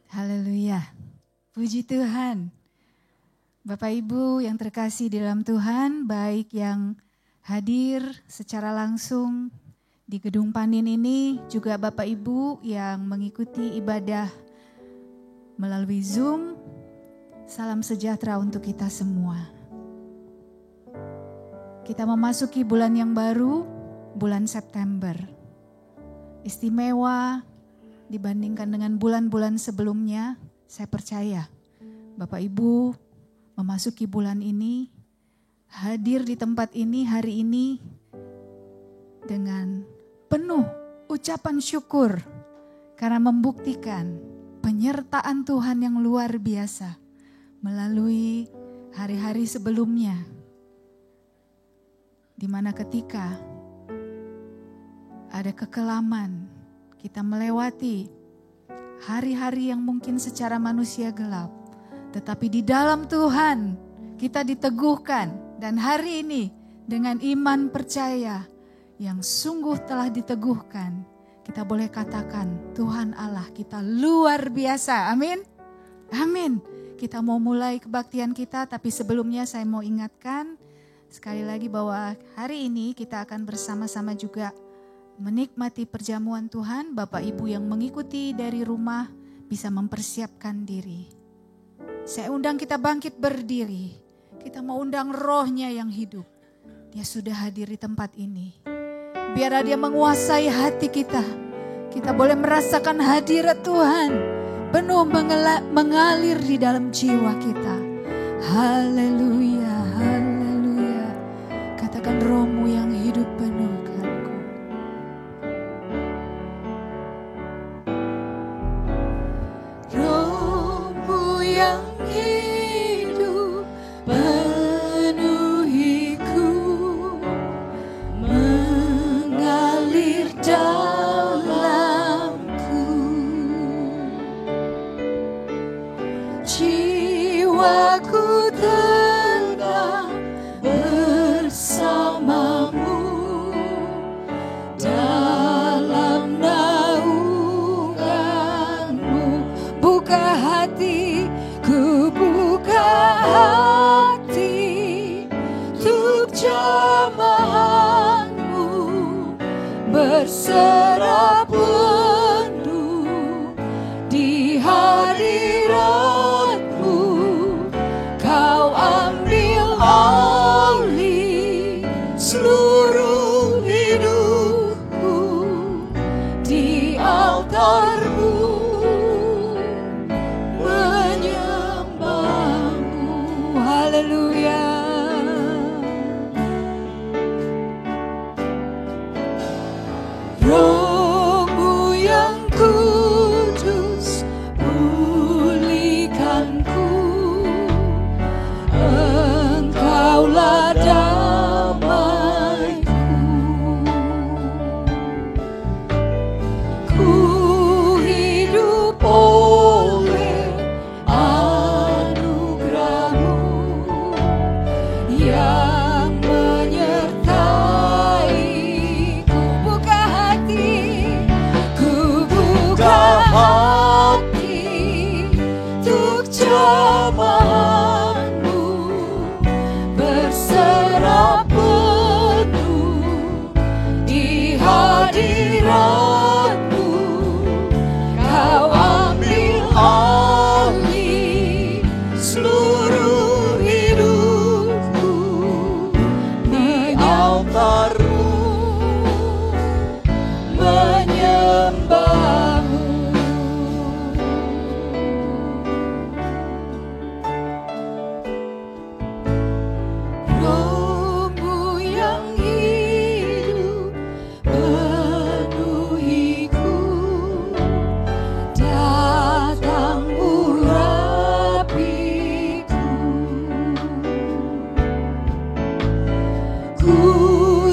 Haleluya, puji Tuhan. Bapak Ibu yang terkasih di dalam Tuhan, baik yang hadir secara langsung di Gedung Panin ini, juga Bapak Ibu yang mengikuti ibadah melalui Zoom, salam sejahtera untuk kita semua. Kita memasuki bulan yang baru, bulan September. Istimewa dibandingkan dengan bulan-bulan sebelumnya, saya percaya Bapak Ibu memasuki bulan ini, hadir di tempat ini hari ini dengan penuh ucapan syukur karena membuktikan penyertaan Tuhan yang luar biasa melalui hari-hari sebelumnya, di mana ketika ada kekelaman, kita melewati hari-hari yang mungkin secara manusia gelap. Tetapi di dalam Tuhan kita diteguhkan. Dan hari ini dengan iman percaya yang sungguh telah diteguhkan, kita boleh katakan Tuhan Allah kita luar biasa. Amin. Amin. Kita mau mulai kebaktian kita, tapi sebelumnya saya mau ingatkan sekali lagi bahwa hari ini kita akan bersama-sama juga menikmati perjamuan Tuhan. Bapak Ibu yang mengikuti dari rumah bisa mempersiapkan diri. Saya undang kita bangkit berdiri. Kita mau undang rohnya yang hidup. Dia sudah hadir di tempat ini. Biar dia menguasai hati kita. Kita boleh merasakan hadirat Tuhan penuh mengalir di dalam jiwa kita. Haleluya, haleluya. Katakan rohmu yang hidup penuh. Berserah penuh di hadirat-Mu, Kau ambil alih seluruh hidupku di altar-Mu, menyembah-Mu. Haleluya. Roh-Mu yang kudus pulihkanku, Engkaulah damaiku. Ku hidup oleh anugerah-Mu yang menyertai. Hati untuk jamahan-Mu, berserah penuh di hadirat-Mu, Kau ambil alih seluruh hidupku di altar-Mu, menyembah.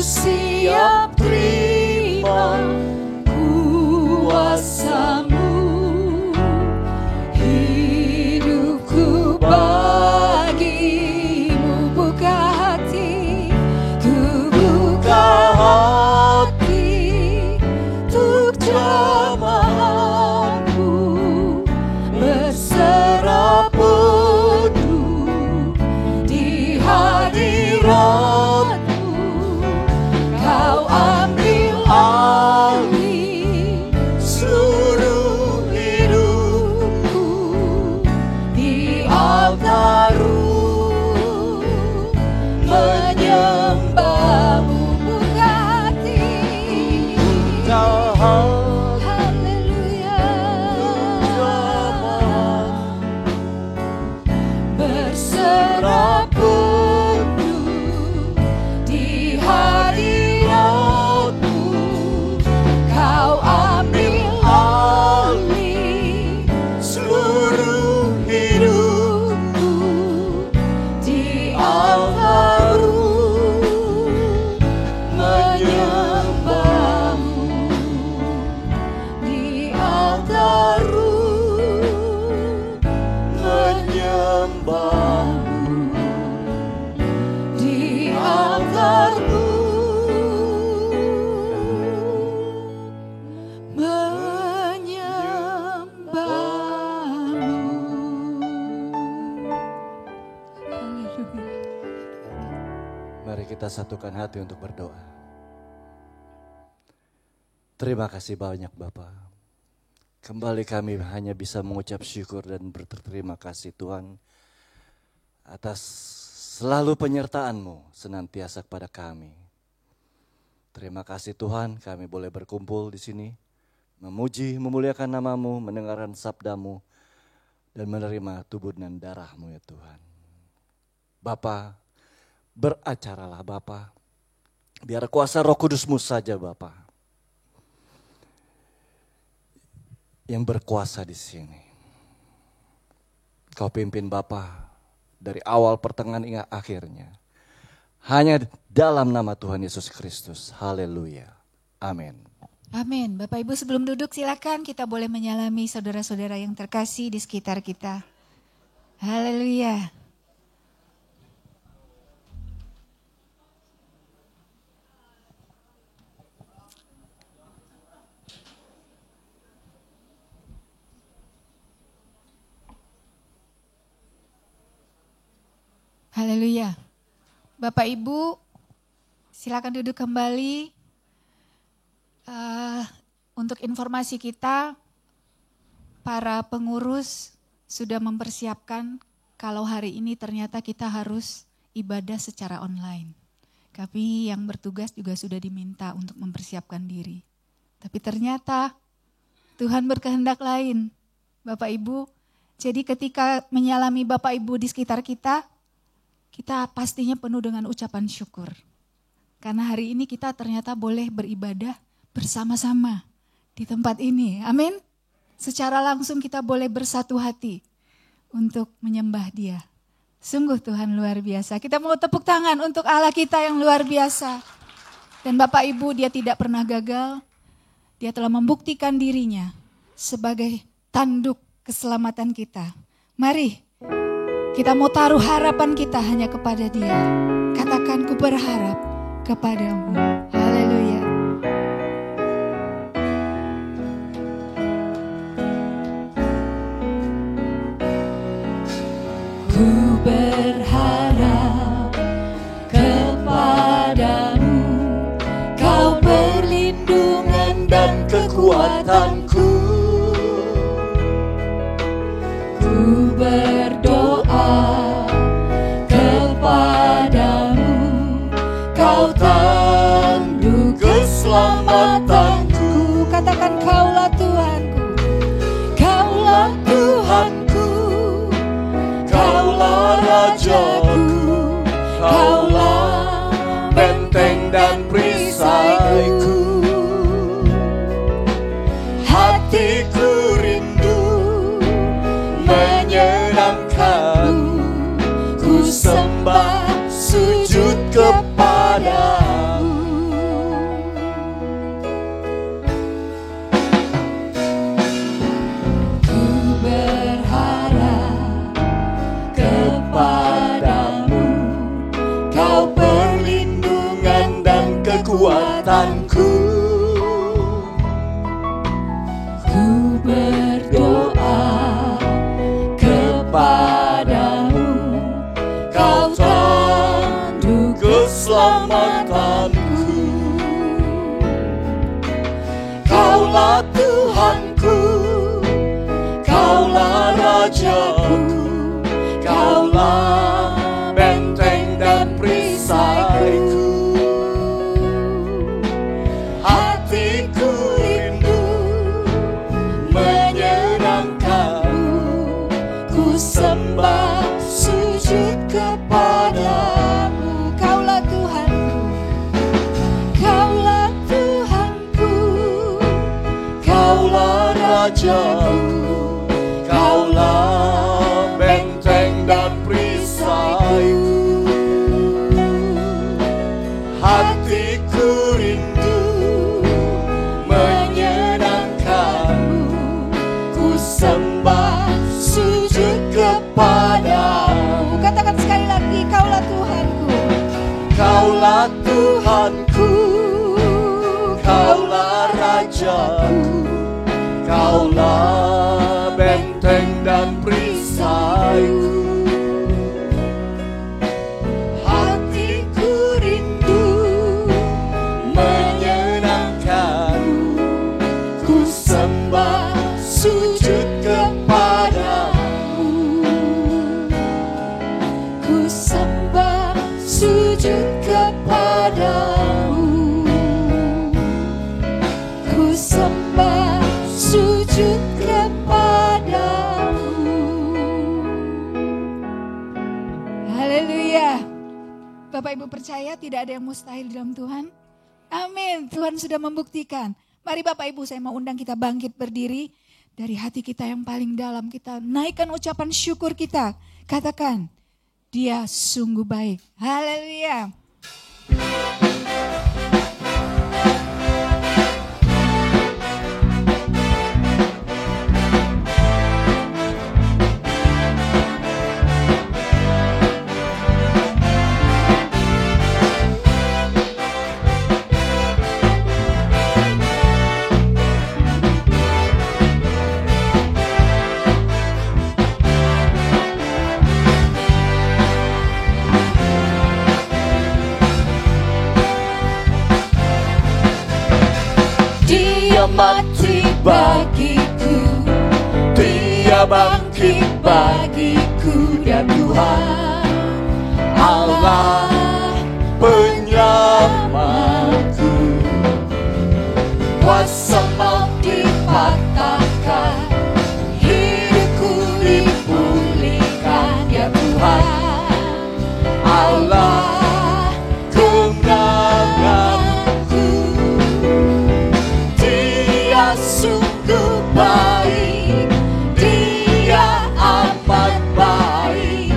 Siap terima kuasa penyembahan, Haleluya. Berserah penuh di hadirat-Mu, Kau ambil alih seluruh hidupku di altar-Mu, menyembah-Mu di altar-Mu, menyembah-Mu di altar-Mu, menyembah-Mu. Haleluya. Mari kita satukan hati untuk berdoa. Terima kasih banyak Bapa. Kembali kami hanya bisa mengucap syukur dan berterima kasih Tuhan atas selalu penyertaan-Mu senantiasa kepada kami. Terima kasih Tuhan, kami boleh berkumpul di sini, memuji, memuliakan nama-Mu, mendengarkan sabda-Mu, dan menerima tubuh dan darah-Mu ya Tuhan. Bapa, beracaralah Bapa, biar kuasa Roh Kudus-Mu saja Bapa yang berkuasa di sini. Kau pimpin Bapa dari awal, pertengahan hingga akhirnya. Hanya dalam nama Tuhan Yesus Kristus. Haleluya. Amin. Amin. Bapak Ibu sebelum duduk silakan kita boleh menyalami saudara-saudara yang terkasih di sekitar kita. Haleluya. Haleluya. Bapak Ibu silakan duduk kembali. Untuk informasi kita, para pengurus sudah mempersiapkan kalau hari ini ternyata kita harus ibadah secara online. Kami yang bertugas juga sudah diminta untuk mempersiapkan diri. Tapi ternyata Tuhan berkehendak lain, Bapak Ibu. Jadi ketika menyalami Bapak Ibu di sekitar kita pastinya penuh dengan ucapan syukur. Karena hari ini kita ternyata boleh beribadah bersama-sama di tempat ini. Amin. Secara langsung kita boleh bersatu hati untuk menyembah Dia. Sungguh Tuhan luar biasa. Kita mau tepuk tangan untuk Allah kita yang luar biasa. Dan Bapak Ibu, Dia tidak pernah gagal. Dia telah membuktikan dirinya sebagai tanduk keselamatan kita. Mari kita mau taruh harapan kita hanya kepada Dia. Katakan, ku berharap kepadamu. Haleluya. Ku berharap kepadamu, Kau perlindungan dan Kekuatanku, ku berdoa kepadamu, Kau tanduk keselamatanku. Katakan, Kaulah Tuhanku, Kaulah Tuhanku, Kaulah Rajaku, Kaulah benteng dan perisaiku. Hatiku rindu menyenangkanmu, ku sembah sujud kepadamu. Ku berharap kepadamu, Kau perlindungan dan kekuatanku. ku berdoa kepadamu, Kau tanduk Keselamatanku, Kaulah Tuhanku, Kaulah Rajaku, Kaulah benteng dan perisaiku. Hatiku rindu rajaku, Kaulah benteng dan perisaiku. Hatiku rindu menyenangkanmu, ku sembah sujud kepadamu. Katakan sekali lagi, Kaulah Tuhanku. Kaulah Tuhanku, Kaulah Rajaku, Kaulah benteng dan perisaiku. Hatiku rindu menyenangkanmu, ku sembah sujud kepadamu. Ku sembah sujud kepadamu. Ku sembah sujud kepadamu. Haleluya. Bapak Ibu percaya tidak ada yang mustahil dalam Tuhan? Amin. Tuhan sudah membuktikan. Mari Bapak Ibu, saya mau undang kita bangkit berdiri. Dari hati kita yang paling dalam, kita naikkan ucapan syukur kita. Katakan, Dia sungguh baik. Haleluya. Dia mati bagiku, Dia bangkit bagiku, Dia Tuhan Allah penyelamatku. Kuasa maut dipatahkan, hidupku dipulihkan, Dia Tuhan Allah kemenanganku. Dia sungguh baik, Dia amat baik.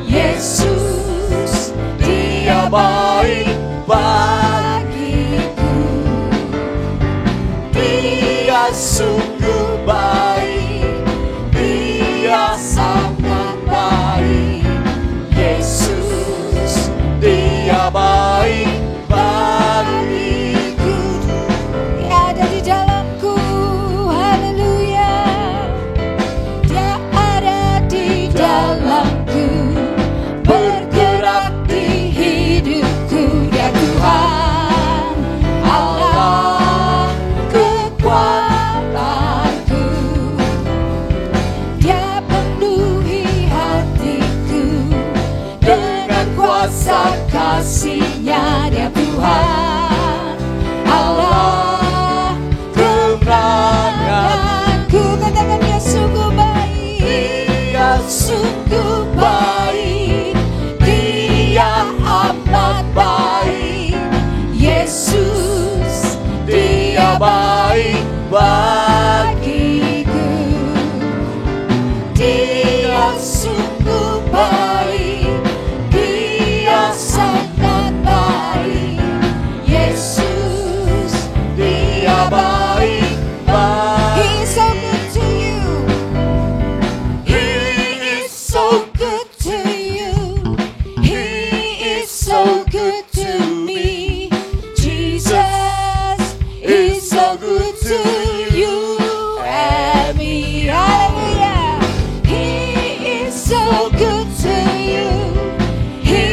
Yesus, Dia baik bagiku. Dia sungguh baik, Dia sangat baik. Yesus, Dia baik bagiku. Dia ada di dalamku, haleluya. Dia ada di dalamku, bergerak di hidupku. Dia Tuhan Allah kekuatanku. Dia penuhi hatiku dengan kuasa kasih-Nya. Dia Tuhan Allah kemenanganku. Katakan, Dia sungguh baik, Dia sungguh baik, Dia amat baik. Yesus, Dia baik bagiku. Dia sungguh baik, Dia sangat baik. Yesus, Dia baik bagiku. He is so good to you. He is so good to you. He is so good to me. Jesus is so good to you and me. Hallelujah. He is so good to you. He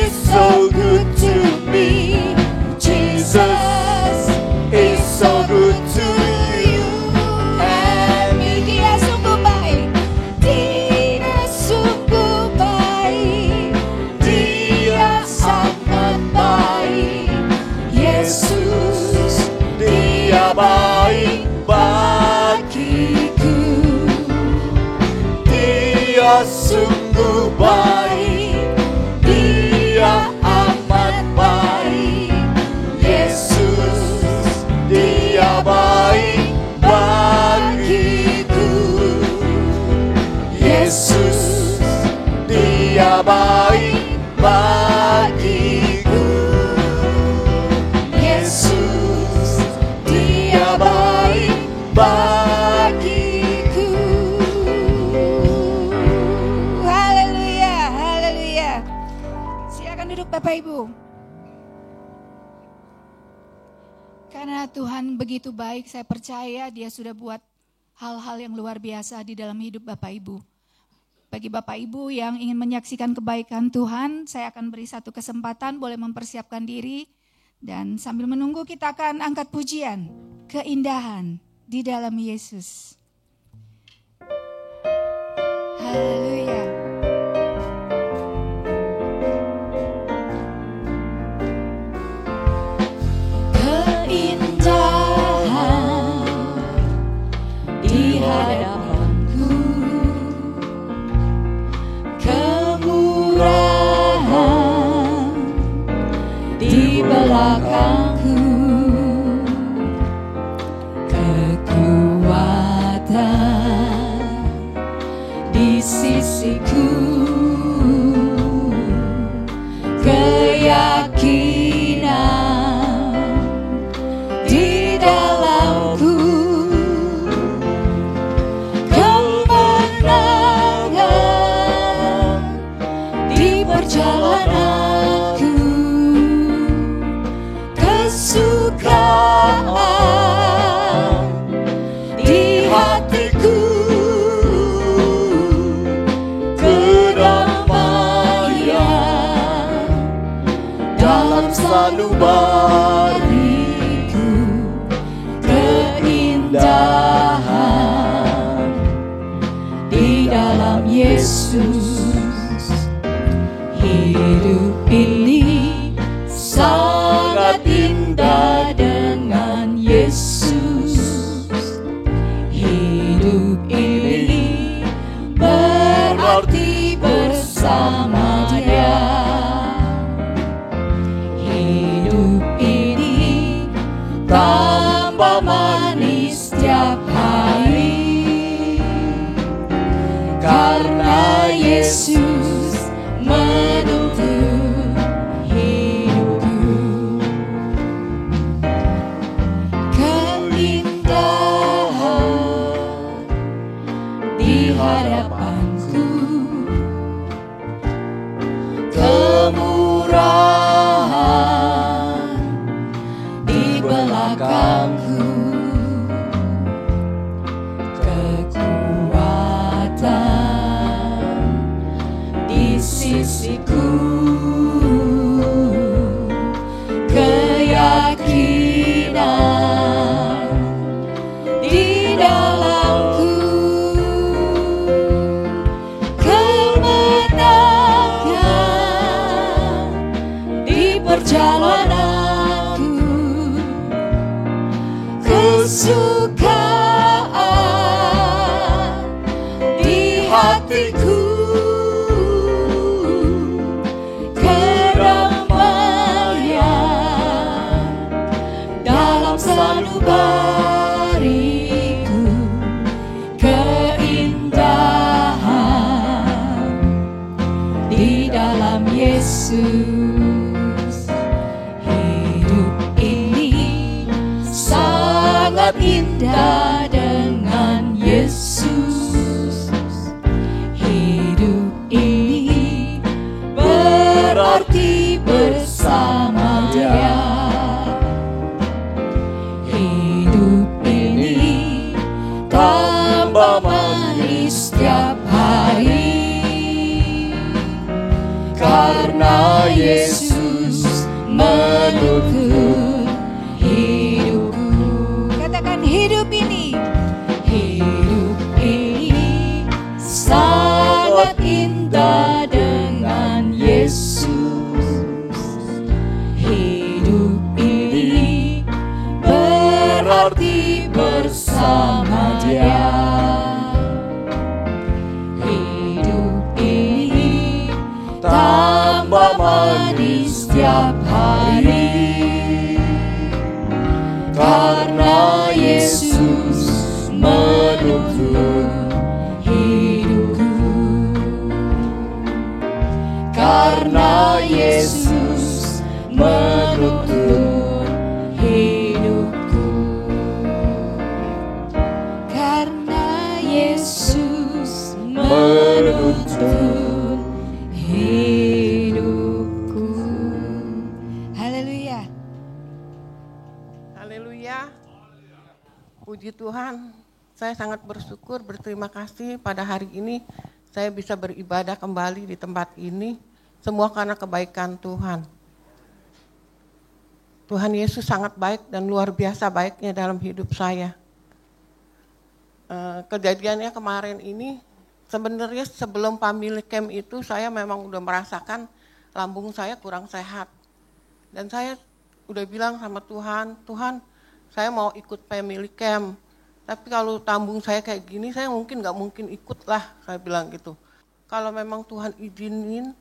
is so good to me. Jesus is so good to you and me. Dia sungguh baik, Dia sungguh baik, Dia sangat baik. Yesus, Dia baik bagiku. Dia sungguh baik, Dia amat baik. Yesus, Dia baik bagiku. Karena Tuhan begitu baik, saya percaya Dia sudah buat hal-hal yang luar biasa di dalam hidup Bapak Ibu. Bagi Bapak Ibu yang ingin menyaksikan kebaikan Tuhan, saya akan beri satu kesempatan, boleh mempersiapkan diri. Dan sambil menunggu kita akan angkat pujian, keindahan di dalam Yesus. Haleluya. Keindahan di hadapanku, kemurahan di belakangku, kekuatan di sisiku, keyakinan di dalamku, kemenangan di perjalananku, kesukaan di hatiku, kedamaian dalam sanubariku, keindahan di dalam Yesus. Hidup ini sangat indah dengan Yesus. Hidup ini berarti bersama Dia. Hidup ini tambah manis setiap hari, karena Yesus menuntun hidupku. Keindahan di hadapanku, kemurahan di belakangku, kekuatan di sisiku, keyakinan di dalamku, kemenangan di perjalananku, kesukaan di hatiku, kedamaian dalam sanubariku, keindahan di dalam Yesus. Hidup ini sangat indah dengan Yesus. Hidup ini berarti bersama Dia. Hidup ini tambah manis setiap hari, karena Yesus menuntun hidupku. Katakan hidup ini. Hidup ini sangat indah dengan Yesus. Hidup ini berarti bersama Dia. Hidup ini tambah manis setiap hari, karena Yesus menuntun hidupku. Karena Yesus menuntun hidupku. Karena Yesus menuntun hidupku. Haleluya. Haleluya. Haleluya. Puji Tuhan, saya sangat bersyukur, berterima kasih pada hari ini saya bisa beribadah kembali di tempat ini. Semua karena kebaikan Tuhan. Tuhan Yesus sangat baik dan luar biasa baiknya dalam hidup saya. Kejadiannya kemarin ini, sebenarnya sebelum family camp itu saya memang udah merasakan lambung saya kurang sehat. Dan saya udah bilang sama Tuhan, Tuhan saya mau ikut family camp. Tapi kalau lambung saya kayak gini, saya nggak mungkin ikut lah, saya bilang gitu. Kalau memang Tuhan izinin,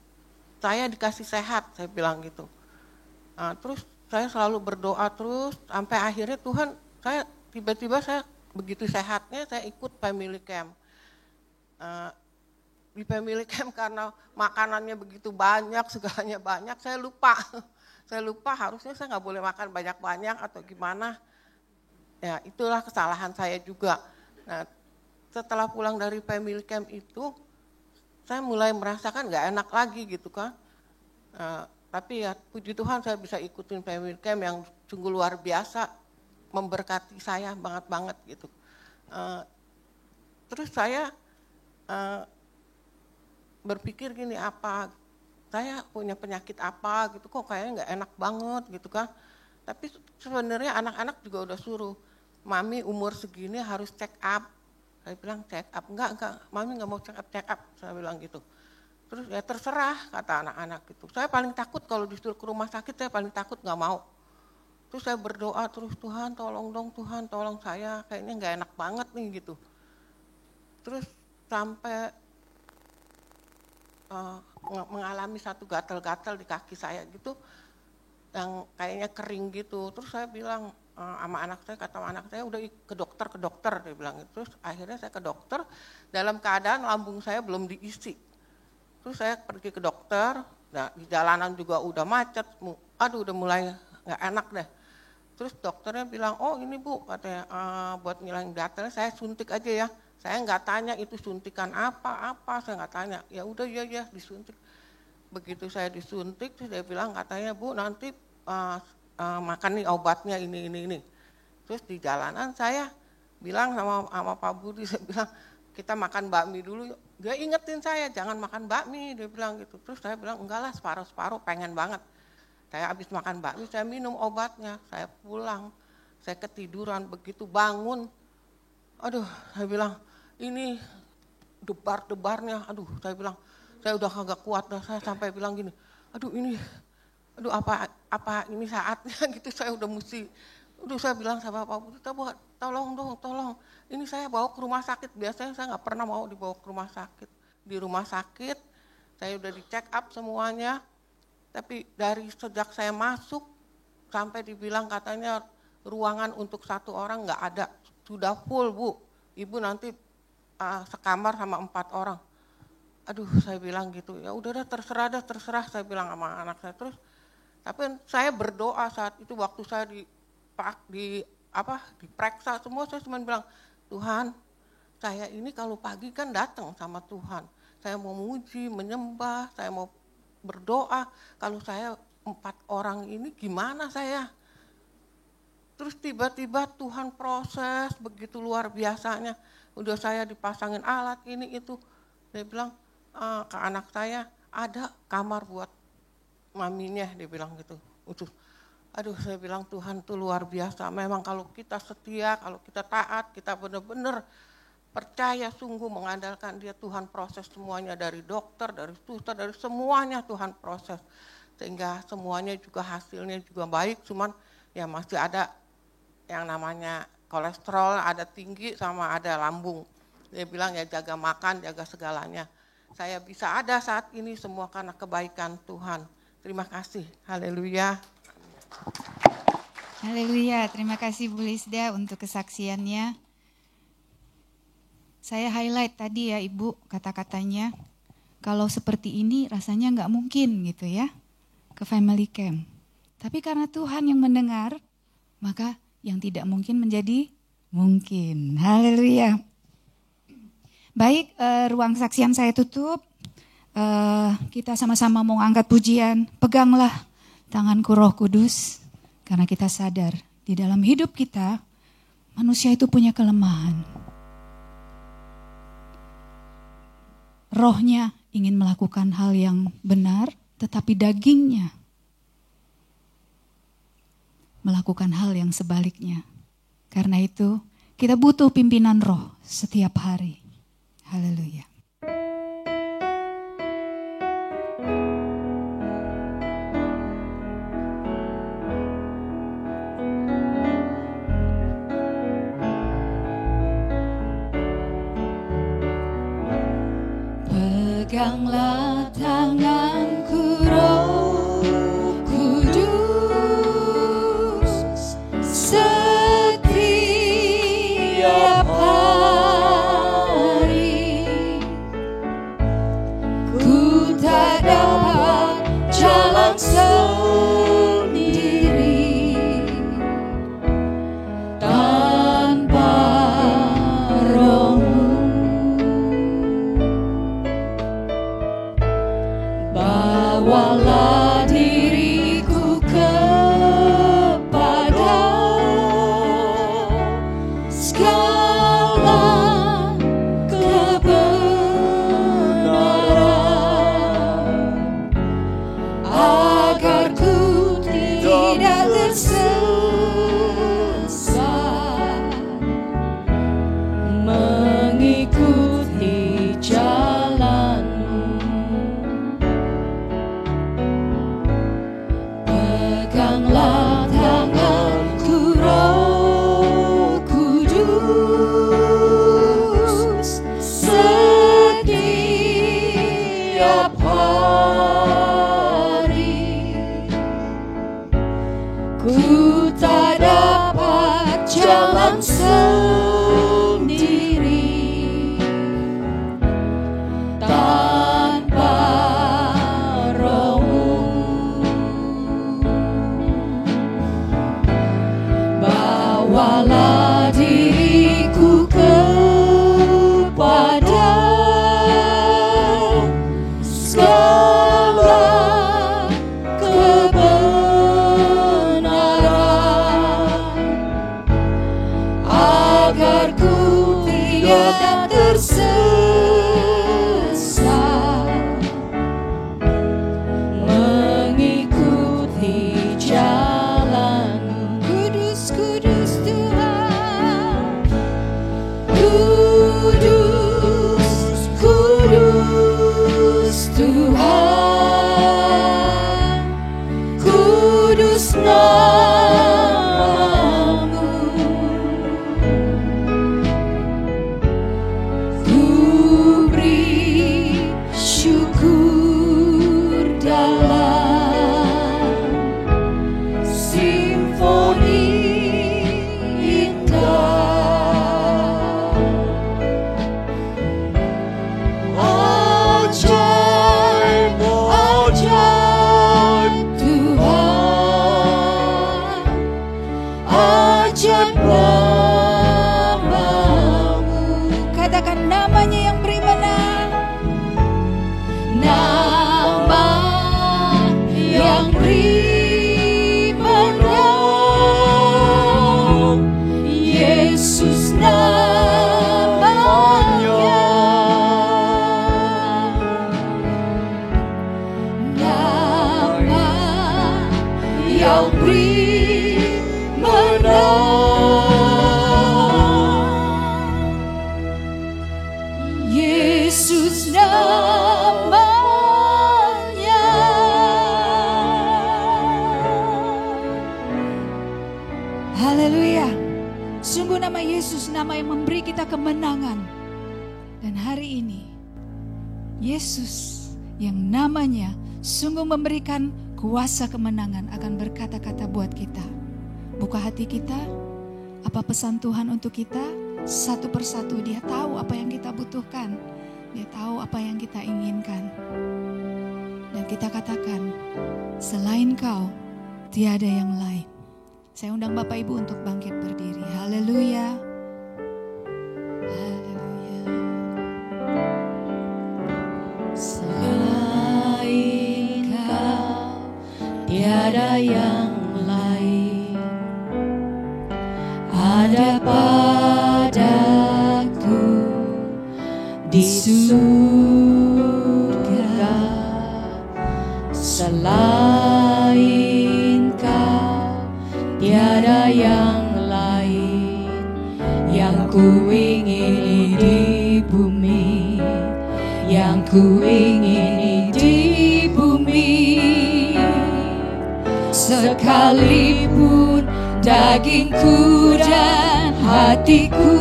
saya dikasih sehat, saya bilang gitu. Terus saya selalu berdoa terus, sampai akhirnya Tuhan, tiba-tiba saya begitu sehatnya, saya ikut family camp. Di family camp karena makanannya begitu banyak, segalanya banyak, saya lupa. Saya lupa harusnya saya nggak boleh makan banyak-banyak atau gimana. Ya itulah kesalahan saya juga. Nah setelah pulang dari family camp itu, saya mulai merasakan nggak enak lagi gitu kan. Tapi ya puji Tuhan saya bisa ikutin family camp yang sungguh luar biasa, memberkati saya banget-banget gitu. Terus saya berpikir gini, apa saya punya penyakit apa gitu, kok kayaknya nggak enak banget gitu kan. Tapi sebenarnya anak-anak juga udah suruh, Mami umur segini harus check up. Saya bilang check up, enggak, Mami nggak mau check up, saya bilang gitu. Terus ya terserah kata anak-anak gitu. Saya paling takut kalau disuruh ke rumah sakit, saya paling takut nggak mau. Terus saya berdoa terus, Tuhan tolong dong, Tuhan tolong saya, kayaknya nggak enak banget nih gitu. Terus sampai mengalami satu gatal-gatal di kaki saya gitu, yang kayaknya kering gitu. Terus saya bilang sama anak saya, kata anak saya udah ke dokter, dia bilang gitu. Terus akhirnya saya ke dokter, dalam keadaan lambung saya belum diisi. Terus saya pergi ke dokter, nah di jalanan juga udah macet, udah mulai nggak enak deh. Terus dokternya bilang, oh ini Bu, katanya buat ngilangin gatalnya saya suntik aja ya. Saya nggak tanya itu suntikan apa, saya nggak tanya. Ya udah ya disuntik. Begitu saya disuntik, terus dia bilang katanya Bu nanti makan nih obatnya ini. Terus di jalanan saya bilang sama Pak Budi, saya bilang kita makan bakmi dulu. Dia ingetin saya jangan makan bakmi, dia bilang gitu. Terus saya bilang enggak lah separuh pengen banget. Saya habis makan bakmi, saya minum obatnya, saya pulang, saya ketiduran, begitu bangun. Saya bilang ini debar-debarnya, saya bilang saya udah kagak kuat, saya sampai bilang gini, apa ini saatnya gitu, saya udah mesti, saya bilang sama Pak Budi, tolong, ini saya bawa ke rumah sakit, biasanya saya nggak pernah mau dibawa ke rumah sakit. Di rumah sakit, saya udah di check up semuanya, tapi dari sejak saya masuk, sampai dibilang katanya ruangan untuk 1 orang nggak ada, sudah full Bu, Ibu nanti sekamar sama 4 orang. Saya bilang gitu, ya udah terserah, saya bilang sama anak saya terus. Tapi saya berdoa saat itu waktu saya diperiksa semua, saya cuma bilang, Tuhan, saya ini kalau pagi kan datang sama Tuhan. Saya mau muji, menyembah, saya mau berdoa. Kalau saya 4 orang ini gimana saya? Terus tiba-tiba Tuhan proses begitu luar biasanya. Udah saya dipasangin alat ini itu. Dia bilang ke anak saya, ada kamar buat maminya, dia bilang gitu. Saya bilang Tuhan tuh luar biasa. Memang kalau kita setia, kalau kita taat, kita benar-benar percaya sungguh mengandalkan Dia, Tuhan proses semuanya dari dokter, dari suster, dari semuanya Tuhan proses. Sehingga semuanya juga hasilnya juga baik, cuman ya masih ada yang namanya kolesterol, ada tinggi sama ada lambung. Dia bilang ya jaga makan, jaga segalanya. Saya bisa ada saat ini semua karena kebaikan Tuhan. Terima kasih, haleluya. Haleluya, terima kasih Bu Lisda untuk kesaksiannya. Saya highlight tadi ya Ibu kata-katanya, kalau seperti ini rasanya nggak mungkin gitu ya, ke family camp. Tapi karena Tuhan yang mendengar, maka yang tidak mungkin menjadi mungkin. Haleluya. Baik, ruang saksian saya tutup. Kita sama-sama mau angkat pujian. Peganglah tanganku Roh Kudus, karena kita sadar Di dalam hidup kita, manusia itu punya kelemahan. Rohnya ingin melakukan hal yang benar, tetapi dagingnya melakukan hal yang sebaliknya. Karena itu, kita butuh pimpinan roh setiap hari. Haleluya. Peganglah tanganku, Roh Kudus, setiap hari. Ku tak dapat jalan sendiri tanpa Roh-Mu. Bawalah diriku kepada segala kebenaran, agar ku tidak tersesat mengikuti jalan-Mu. Peganglah tanganku, Roh Kudus, setiap hari. Ku tak dapat jalan sendiri tanpa Roh-Mu. Bawalah diriku kepada segala kebenaran, agar ku tidak tersesat mengikuti jalan-Mu. Kudus, kudus Tuhan, kudus, kudus Tuhan, kudus nama-Mu. Ku beri syukur dalam simfoni indah. Ajaib, ajaib Tuhan, ajaib nama-Mu. Katakan namanya yang beri menang. Nama yang beri menang, Yesus namanya. Nama yang beri menang, Yesus namanya. Haleluya. Sungguh nama Yesus, nama yang memberi kita kemenangan. Dan hari ini, Yesus yang namanya sungguh memberikan kuasa kemenangan akan berkata-kata buat kita. Buka hati kita, apa pesan Tuhan untuk kita? Satu persatu Dia tahu apa yang kita butuhkan. Dia tahu apa yang kita inginkan. Dan kita katakan, selain Kau, tiada yang lain. Saya undang Bapak Ibu untuk bangkit berdiri. Haleluya. Haleluya. Selain Kau, tiada yang lain. ada padaku di surga selain Kau, tiada yang lain yang ku ingini di bumi, yang ku ingini di bumi. Sekalipun dagingku dan hatiku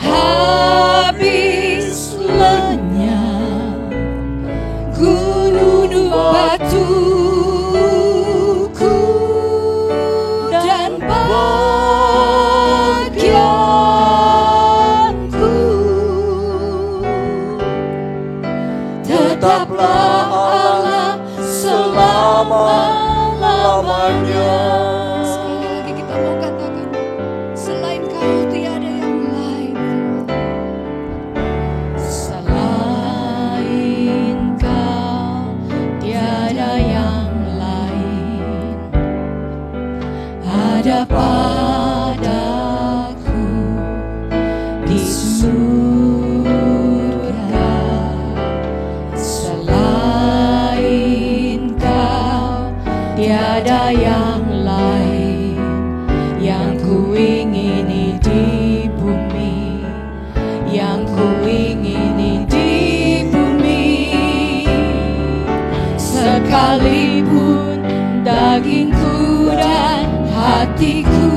habis lenyap, gunung batuku dan bagianku, tetaplah Allah selama-lamanya. Sekali lagi kita mau katakan, selain Kau tiada yang lain. Selain Kau tiada yang lain. Ada padaku di surga selain Kau, tiada yang lain yang ku ingini di bumi, yang ku ingini di bumi. Sekalipun dagingku dan hatiku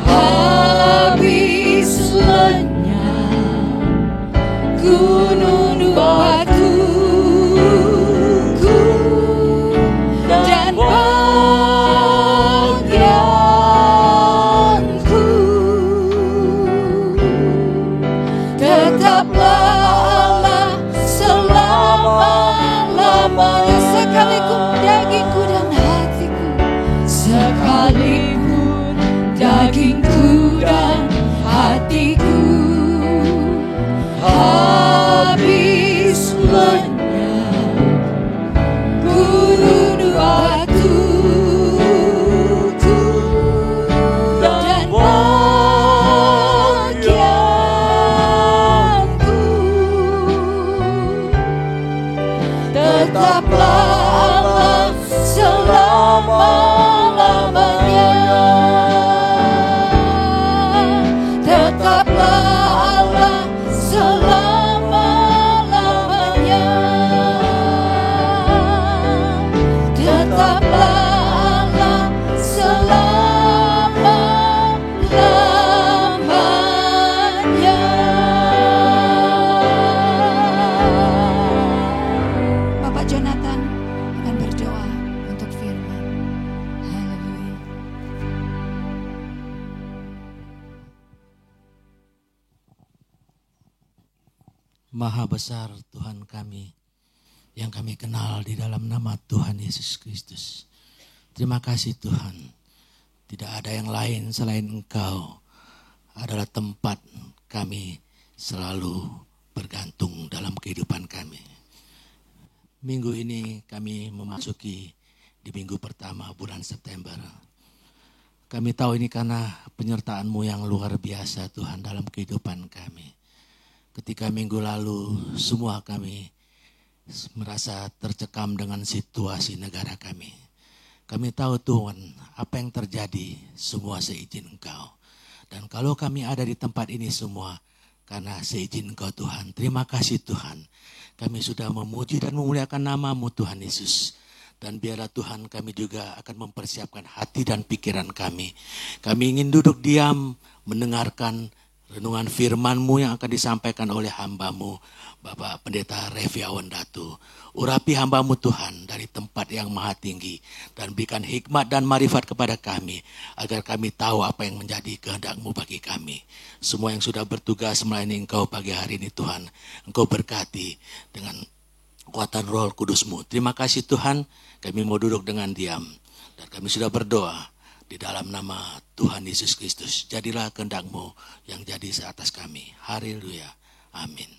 habis lenyap, gunung batuku dan bagianku, tetaplah Allah selama-lamanya. Sekalipun dagingku dan hatiku, sekalipun dagingku dan hatiku habis lenyap, gunung batuku dan bagianku, tetaplah Allah selama-lamanya. Tetaplah Allah selama-lamanya. Tetaplah Allah selama-lamanya. Bapak Jonathan akan berdoa untuk firman. Haleluya. Maha besar Tuhan kami yang kami kenal di dalam nama Tuhan Yesus Kristus. Terima kasih Tuhan. Tidak ada yang lain selain Engkau. Adalah tempat kami selalu bergantung dalam kehidupan kami. Minggu ini kami memasuki di minggu pertama bulan September. Kami tahu ini karena penyertaan-Mu yang luar biasa Tuhan dalam kehidupan kami. Ketika minggu lalu semua kami merasa tercekam dengan situasi negara kami. Kami tahu Tuhan apa yang terjadi semua seizin Engkau. Dan kalau kami ada di tempat ini semua karena seizin Engkau Tuhan. Terima kasih Tuhan. Kami sudah memuji dan memuliakan nama-Mu Tuhan Yesus. Dan biarlah Tuhan kami juga akan mempersiapkan hati dan pikiran kami. Kami ingin duduk diam mendengarkan renungan firman-Mu yang akan disampaikan oleh hamba-Mu, Bapak Pendeta Revi Awandatu. Urapi hamba-Mu Tuhan dari tempat yang maha tinggi dan berikan hikmat dan marifat kepada kami agar kami tahu apa yang menjadi kehendak-Mu bagi kami. Semua yang sudah bertugas melayani Engkau pagi hari ini Tuhan, Engkau berkati dengan kekuatan Roh Kudus-Mu. Terima kasih Tuhan, kami mau duduk dengan diam dan kami sudah berdoa. Di dalam nama Tuhan Yesus Kristus, jadilah kehendak-Mu yang jadi seatas kami. Haleluya. Amin.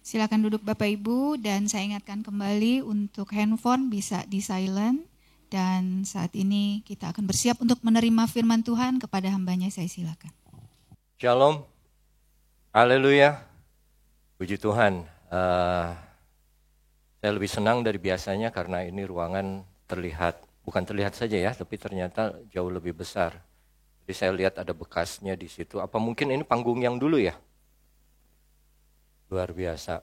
Silakan duduk Bapak Ibu dan saya ingatkan kembali untuk handphone bisa di silent Dan saat ini kita akan bersiap untuk menerima firman Tuhan. Kepada hambanya saya silakan. Shalom, haleluya, puji Tuhan. Saya lebih senang dari biasanya karena ini ruangan terlihat, bukan terlihat saja ya, tapi ternyata jauh lebih besar. Jadi saya lihat ada bekasnya di situ. Apa mungkin ini panggung yang dulu ya? Luar biasa.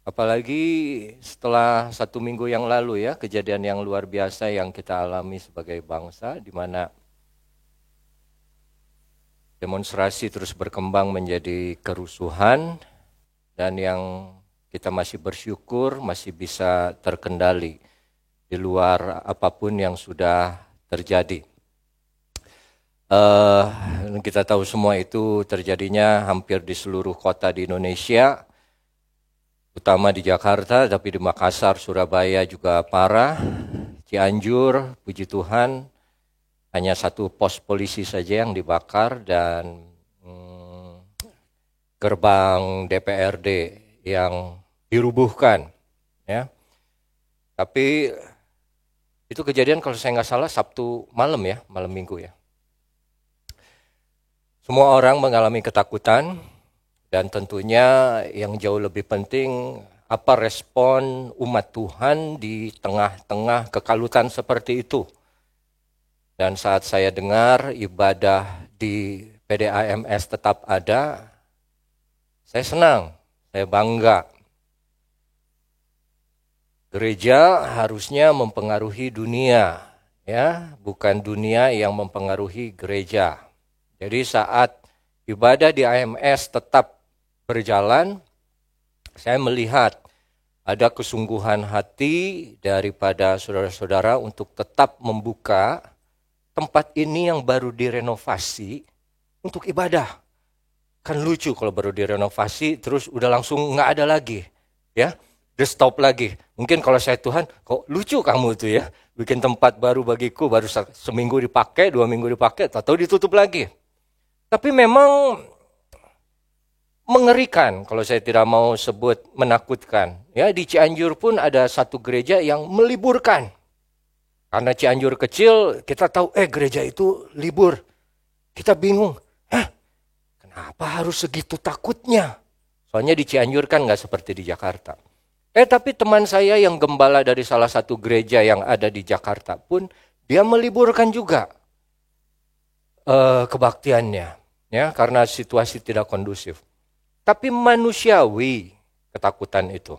Apalagi setelah 1 minggu yang lalu ya, kejadian yang luar biasa yang kita alami sebagai bangsa, di mana demonstrasi terus berkembang menjadi kerusuhan, dan yang kita masih bersyukur masih bisa terkendali di luar apapun yang sudah terjadi. Kita tahu semua itu terjadinya hampir di seluruh kota di Indonesia, utama di Jakarta, tapi di Makassar, Surabaya juga parah. Cianjur, puji Tuhan, hanya 1 pos polisi saja yang dibakar dan gerbang DPRD yang dirubuhkan. Ya. Tapi itu kejadian kalau saya nggak salah Sabtu malam ya, malam Minggu ya. Semua orang mengalami ketakutan. Dan tentunya yang jauh lebih penting, apa respon umat Tuhan di tengah-tengah kekalutan seperti itu. Dan saat saya dengar ibadah di PDAMS tetap ada, saya senang, saya bangga. Gereja harusnya mempengaruhi dunia, ya, bukan dunia yang mempengaruhi gereja. Jadi saat ibadah di AMS tetap berjalan, saya melihat ada kesungguhan hati daripada saudara-saudara untuk tetap membuka tempat ini yang baru direnovasi untuk ibadah. Kan lucu kalau baru direnovasi terus udah langsung nggak ada lagi, ya, udah stop lagi. Mungkin kalau saya Tuhan, kok lucu kamu tuh ya, bikin tempat baru bagiku, baru seminggu dipakai, 2 minggu dipakai, atau ditutup lagi. Tapi memang mengerikan kalau saya tidak mau sebut menakutkan. Ya, di Cianjur pun ada 1 gereja yang meliburkan. Karena Cianjur kecil, kita tahu gereja itu libur. Kita bingung, kenapa harus segitu takutnya? Soalnya di Cianjur kan nggak seperti di Jakarta. Tapi teman saya yang gembala dari salah satu gereja yang ada di Jakarta pun, dia meliburkan juga kebaktiannya. Ya, karena situasi tidak kondusif. Tapi manusiawi ketakutan itu.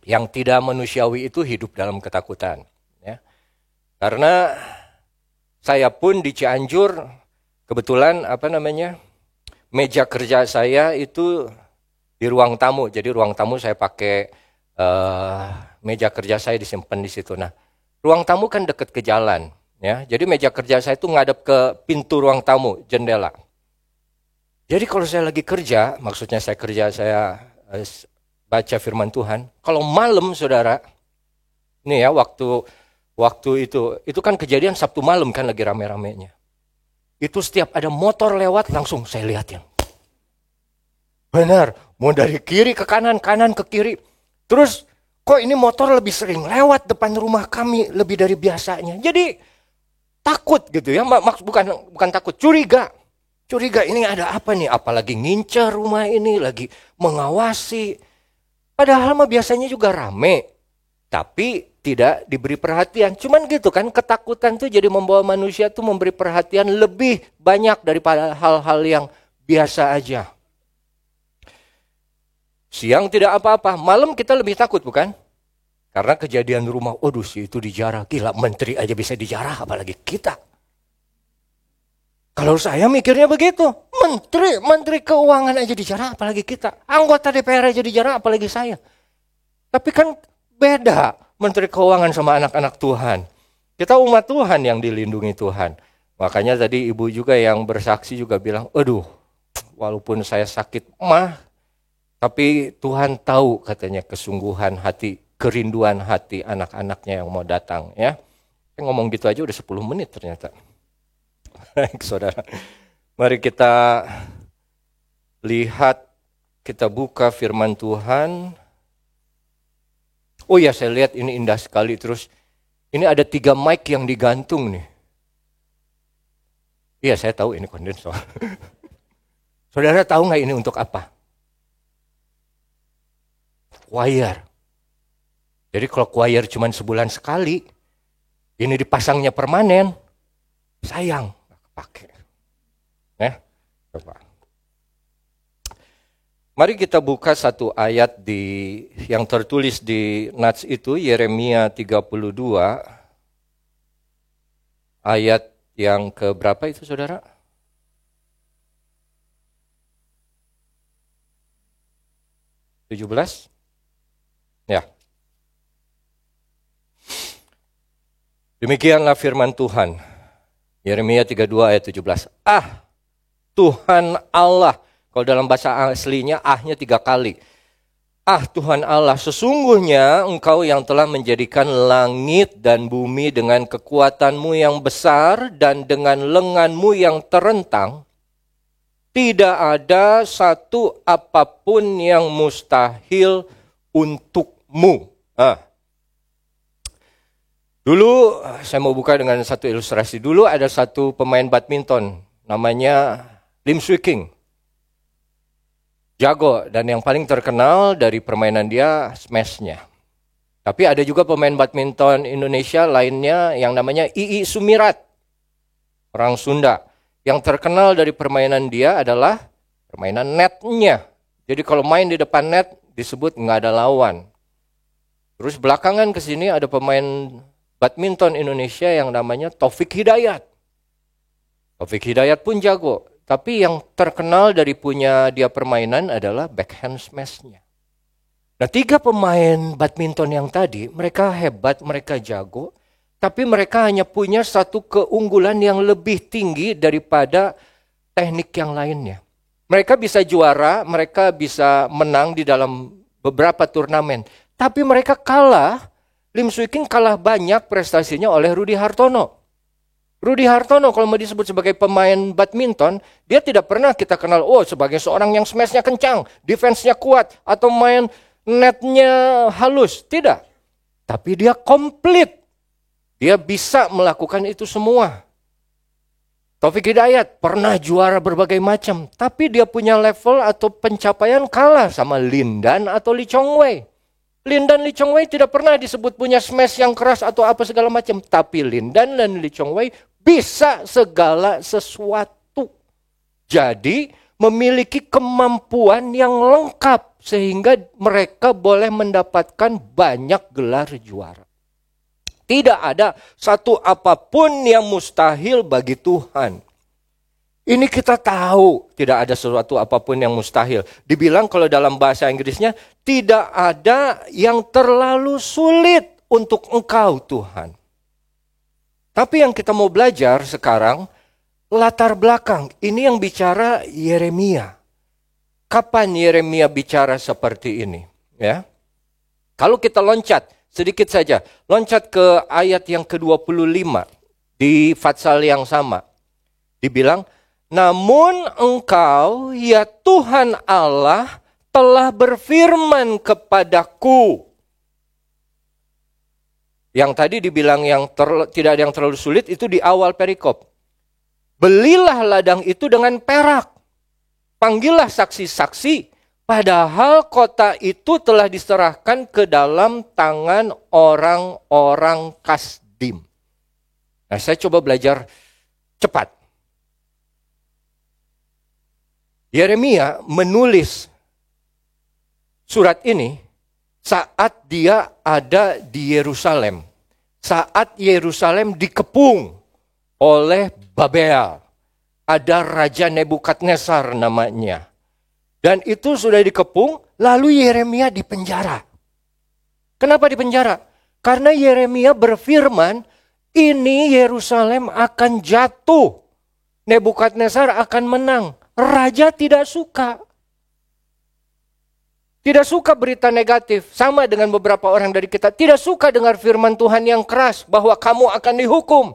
Yang tidak manusiawi itu hidup dalam ketakutan. Ya. Karena saya pun di Cianjur, kebetulan meja kerja saya itu di ruang tamu. Jadi ruang tamu saya pakai meja kerja saya disimpan di situ. Nah, ruang tamu kan dekat ke jalan. Ya. Jadi meja kerja saya itu ngadep ke pintu ruang tamu, jendela. Jadi kalau saya lagi kerja, maksudnya saya baca firman Tuhan. Kalau malam saudara, ini ya waktu itu kan kejadian Sabtu malam kan lagi rame-ramenya. Itu setiap ada motor lewat langsung saya lihatin. Benar, mau dari kiri ke kanan, kanan ke kiri. Terus kok ini motor lebih sering lewat depan rumah kami lebih dari biasanya. Jadi takut gitu ya, bukan takut, curiga. Curiga ini ada apa nih, apalagi ngincar rumah ini, lagi mengawasi. Padahal mah biasanya juga rame, tapi tidak diberi perhatian. Cuman gitu kan, ketakutan tuh jadi membawa manusia tuh memberi perhatian lebih banyak daripada hal-hal yang biasa aja. Siang tidak apa-apa, malam kita lebih takut bukan? Karena kejadian rumah, si itu dijarah, gila menteri aja bisa dijarah apalagi kita. Kalau saya mikirnya begitu, menteri keuangan aja dijarah apalagi kita. Anggota DPR aja dijarah apalagi saya. Tapi kan beda menteri keuangan sama anak-anak Tuhan. Kita umat Tuhan yang dilindungi Tuhan. Makanya tadi ibu juga yang bersaksi juga bilang, walaupun saya sakit tapi Tuhan tahu katanya kesungguhan hati, kerinduan hati anak-anaknya yang mau datang ya. Ngomong gitu aja udah 10 menit ternyata. Baik saudara, mari kita lihat, kita buka firman Tuhan Oh ya, saya lihat ini indah sekali. Terus ini ada 3 mic yang digantung nih. Iya, saya tahu ini kondensor. Saudara tahu nggak ini untuk apa? Choir. Jadi kalau choir cuma sebulan sekali, ini dipasangnya permanen, sayang, nggak kepake. Coba. Mari kita buka satu ayat yang tertulis di Nats itu, Yeremia 32, ayat yang ke berapa itu saudara? (17) Ya. Demikianlah firman Tuhan. Yeremia 32 ayat 17. Tuhan Allah. Kalau dalam bahasa aslinya ahnya 3 kali. Tuhan Allah, sesungguhnya engkau yang telah menjadikan langit dan bumi dengan kekuatanmu yang besar dan dengan lenganmu yang terentang. Tidak ada satu apapun yang mustahil untukmu. Dulu saya mau buka dengan satu ilustrasi. Dulu ada satu pemain badminton namanya Lim Swee King. Jago, dan yang paling terkenal dari permainan dia smash-nya. Tapi ada juga pemain badminton Indonesia lainnya yang namanya Ii Sumirat, orang Sunda. Yang terkenal dari permainan dia adalah permainan netnya. Jadi kalau main di depan net disebut nggak ada lawan. Terus belakangan ke sini ada pemain badminton Indonesia yang namanya Taufik Hidayat. Taufik Hidayat pun jago. Tapi yang terkenal dari punya dia permainan adalah backhand smash-nya. Nah, 3 pemain badminton yang tadi, mereka hebat, mereka jago. Tapi mereka hanya punya satu keunggulan yang lebih tinggi daripada teknik yang lainnya. Mereka bisa juara, mereka bisa menang di dalam beberapa turnamen. Tapi mereka kalah, Lim Swee King kalah banyak prestasinya oleh Rudy Hartono. Rudy Hartono kalau mau disebut sebagai pemain badminton, dia tidak pernah kita kenal sebagai seorang yang smash-nya kencang, defense-nya kuat, atau main netnya halus. Tidak. Tapi dia komplit. Dia bisa melakukan itu semua. Taufik Hidayat pernah juara berbagai macam, tapi dia punya level atau pencapaian kalah sama Lin Dan atau Lee Chong Wei. Lin Dan, Lee Chong Wei tidak pernah disebut punya smash yang keras atau apa segala macam, tapi Lin Dan dan Lee Chong Wei bisa segala sesuatu. Jadi memiliki kemampuan yang lengkap sehingga mereka boleh mendapatkan banyak gelar juara. Tidak ada satu apapun yang mustahil bagi Tuhan. Ini kita tahu tidak ada sesuatu apapun yang mustahil. Dibilang kalau dalam bahasa Inggrisnya tidak ada yang terlalu sulit untuk engkau Tuhan. Tapi yang kita mau belajar sekarang, latar belakang. Ini yang bicara Yeremia. Kapan Yeremia bicara seperti ini? Ya. Kalau kita loncat, sedikit saja. Loncat ke ayat yang ke-25 di Fatsal yang sama. Dibilang, namun engkau ya Tuhan Allah telah berfirman kepadaku. Yang tadi dibilang tidak ada yang terlalu sulit itu di awal perikop. Belilah ladang itu dengan perak. Panggillah saksi-saksi. Padahal kota itu telah diserahkan ke dalam tangan orang-orang Kasdim. Nah, saya coba belajar cepat. Yeremia menulis surat ini saat dia ada di Yerusalem. Saat Yerusalem dikepung oleh Babel. Ada Raja Nebukadnezar namanya. Dan itu sudah dikepung, lalu Yeremia dipenjara. Kenapa dipenjara? Karena Yeremia berfirman, ini Yerusalem akan jatuh. Nebukadnezar akan menang. Raja tidak suka. Tidak suka berita negatif. Sama dengan beberapa orang dari kita. Tidak suka dengar firman Tuhan yang keras. Bahwa kamu akan dihukum.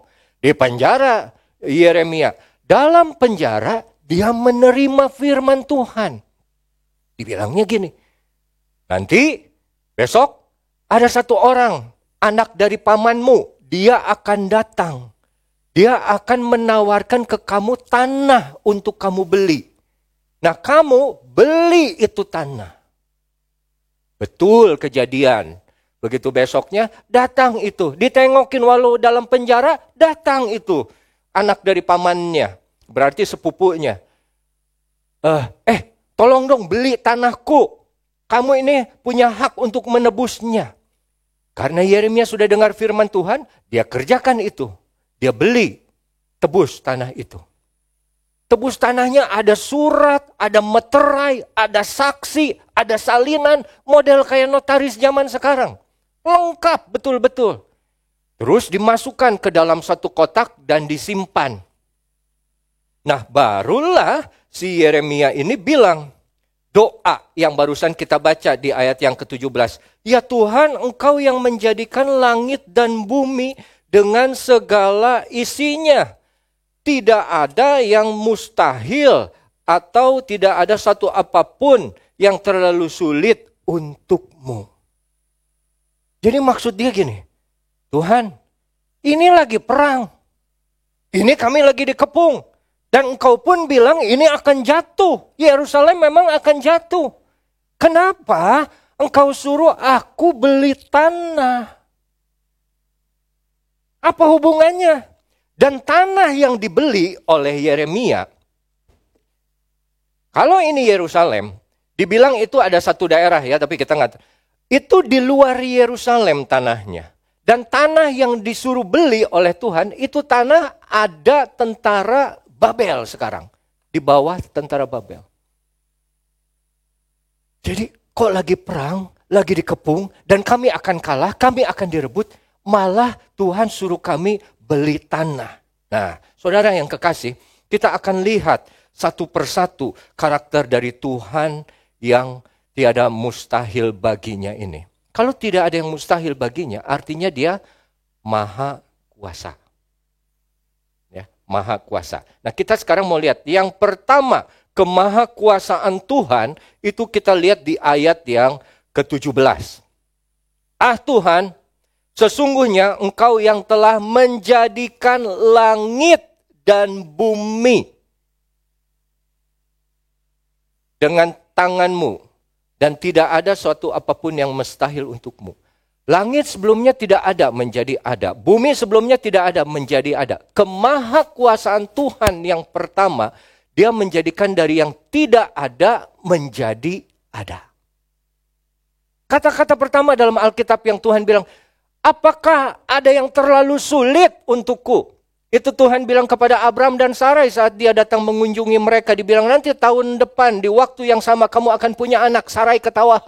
Di penjara Yeremia. Dalam penjara dia menerima firman Tuhan. Dibilangnya gini. Nanti besok ada satu orang, anak dari pamanmu, dia akan datang. Dia akan menawarkan ke kamu tanah untuk kamu beli. Nah, kamu beli itu tanah. Betul kejadian. Begitu besoknya datang itu. Ditengokin walau dalam penjara, datang itu. Anak dari pamannya, berarti sepupunya. Tolong dong beli tanahku. Kamu ini punya hak untuk menebusnya. Karena Yeremia sudah dengar firman Tuhan, dia kerjakan itu. Dia beli, tebus tanah itu. Tebus tanahnya ada surat, ada meterai, ada saksi, ada salinan, model kayak notaris zaman sekarang. Lengkap betul-betul. Terus dimasukkan ke dalam satu kotak dan disimpan. Nah, barulah si Yeremia ini bilang, doa yang barusan kita baca di ayat yang ke-17. Ya Tuhan, Engkau yang menjadikan langit dan bumi dengan segala isinya. Tidak ada yang mustahil atau tidak ada satu apapun yang terlalu sulit untukmu. Jadi maksud dia gini, Tuhan, ini lagi perang. Ini kami lagi dikepung. Dan engkau pun bilang ini akan jatuh. Yerusalem memang akan jatuh. Kenapa engkau suruh aku beli tanah? Apa hubungannya? Dan tanah yang dibeli oleh Yeremia, kalau ini Yerusalem, dibilang itu ada satu daerah ya, tapi kita nggak. Itu di luar Yerusalem tanahnya. Dan tanah yang disuruh beli oleh Tuhan, itu tanah ada tentara Babel sekarang. Di bawah tentara Babel. Jadi kok lagi perang, lagi dikepung, dan kami akan kalah, kami akan direbut, malah Tuhan suruh kami beli tanah. Nah, saudara yang kekasih, kita akan lihat satu persatu karakter dari Tuhan yang tiada mustahil baginya ini. Kalau tidak ada yang mustahil baginya, artinya dia maha kuasa. Maha kuasa. Nah, kita sekarang mau lihat yang pertama, kemahakuasaan Tuhan itu kita lihat di ayat yang ke-17. Tuhan, sesungguhnya Engkau yang telah menjadikan langit dan bumi dengan tanganmu, dan tidak ada suatu apapun yang mustahil untukmu. Langit sebelumnya tidak ada menjadi ada. Bumi sebelumnya tidak ada menjadi ada. Kemahakuasaan Tuhan yang pertama, dia menjadikan dari yang tidak ada menjadi ada. Kata-kata pertama dalam Alkitab yang Tuhan bilang, apakah ada yang terlalu sulit untukku? Itu Tuhan bilang kepada Abram dan Sarai saat dia datang mengunjungi mereka. Dibilang nanti tahun depan di waktu yang sama kamu akan punya anak. Sarai ketawa,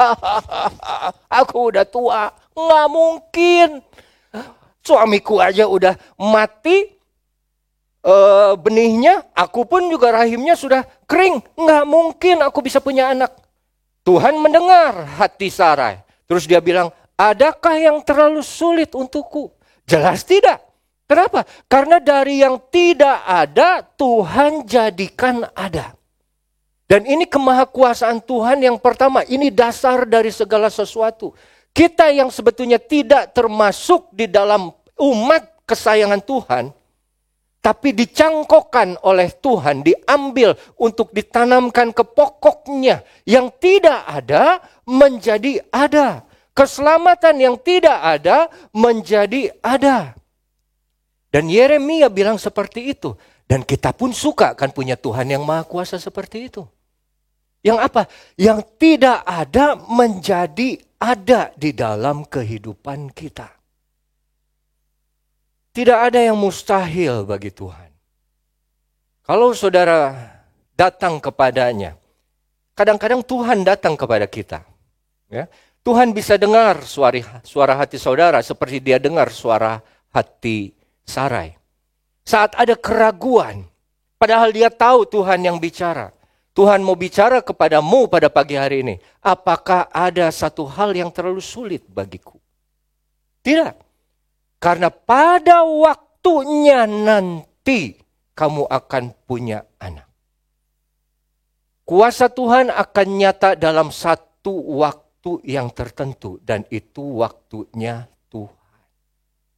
aku udah tua. Nggak mungkin. Suamiku aja udah mati benihnya. Aku pun juga rahimnya sudah kering. Nggak mungkin aku bisa punya anak. Tuhan mendengar hati Sarai. Terus dia bilang, adakah yang terlalu sulit untukku? Jelas tidak. Kenapa? Karena dari yang tidak ada, Tuhan jadikan ada. Dan ini kemahakuasaan Tuhan yang pertama. Ini dasar dari segala sesuatu. Kita yang sebetulnya tidak termasuk di dalam umat kesayangan Tuhan, tapi dicangkokkan oleh Tuhan, diambil untuk ditanamkan ke pokoknya. Yang tidak ada menjadi ada. Keselamatan yang tidak ada menjadi ada. Dan Yeremia bilang seperti itu. Dan kita pun suka kan punya Tuhan yang maha kuasa seperti itu. Yang apa? Yang tidak ada menjadi ada di dalam kehidupan kita. Tidak ada yang mustahil bagi Tuhan. Kalau saudara datang kepadanya, kadang-kadang Tuhan datang kepada kita. Ya. Tuhan bisa dengar suara hati saudara seperti dia dengar suara hati Sarai. Saat ada keraguan, padahal dia tahu Tuhan yang bicara. Tuhan mau bicara kepadamu pada pagi hari ini. Apakah ada satu hal yang terlalu sulit bagiku? Tidak. Karena pada waktunya nanti kamu akan punya anak. Kuasa Tuhan akan nyata dalam satu waktu waktu yang tertentu dan itu waktunya Tuhan.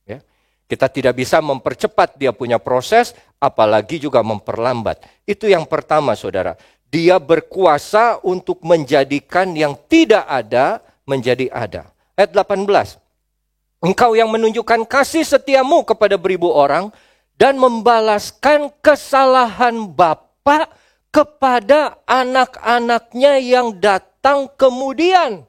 Ya. Kita tidak bisa mempercepat dia punya proses, apalagi juga memperlambat. Itu yang pertama, saudara. Dia berkuasa untuk menjadikan yang tidak ada menjadi ada. Ayat 18. Engkau yang menunjukkan kasih setiamu kepada beribu orang dan membalaskan kesalahan bapa kepada anak-anaknya yang datang kemudian.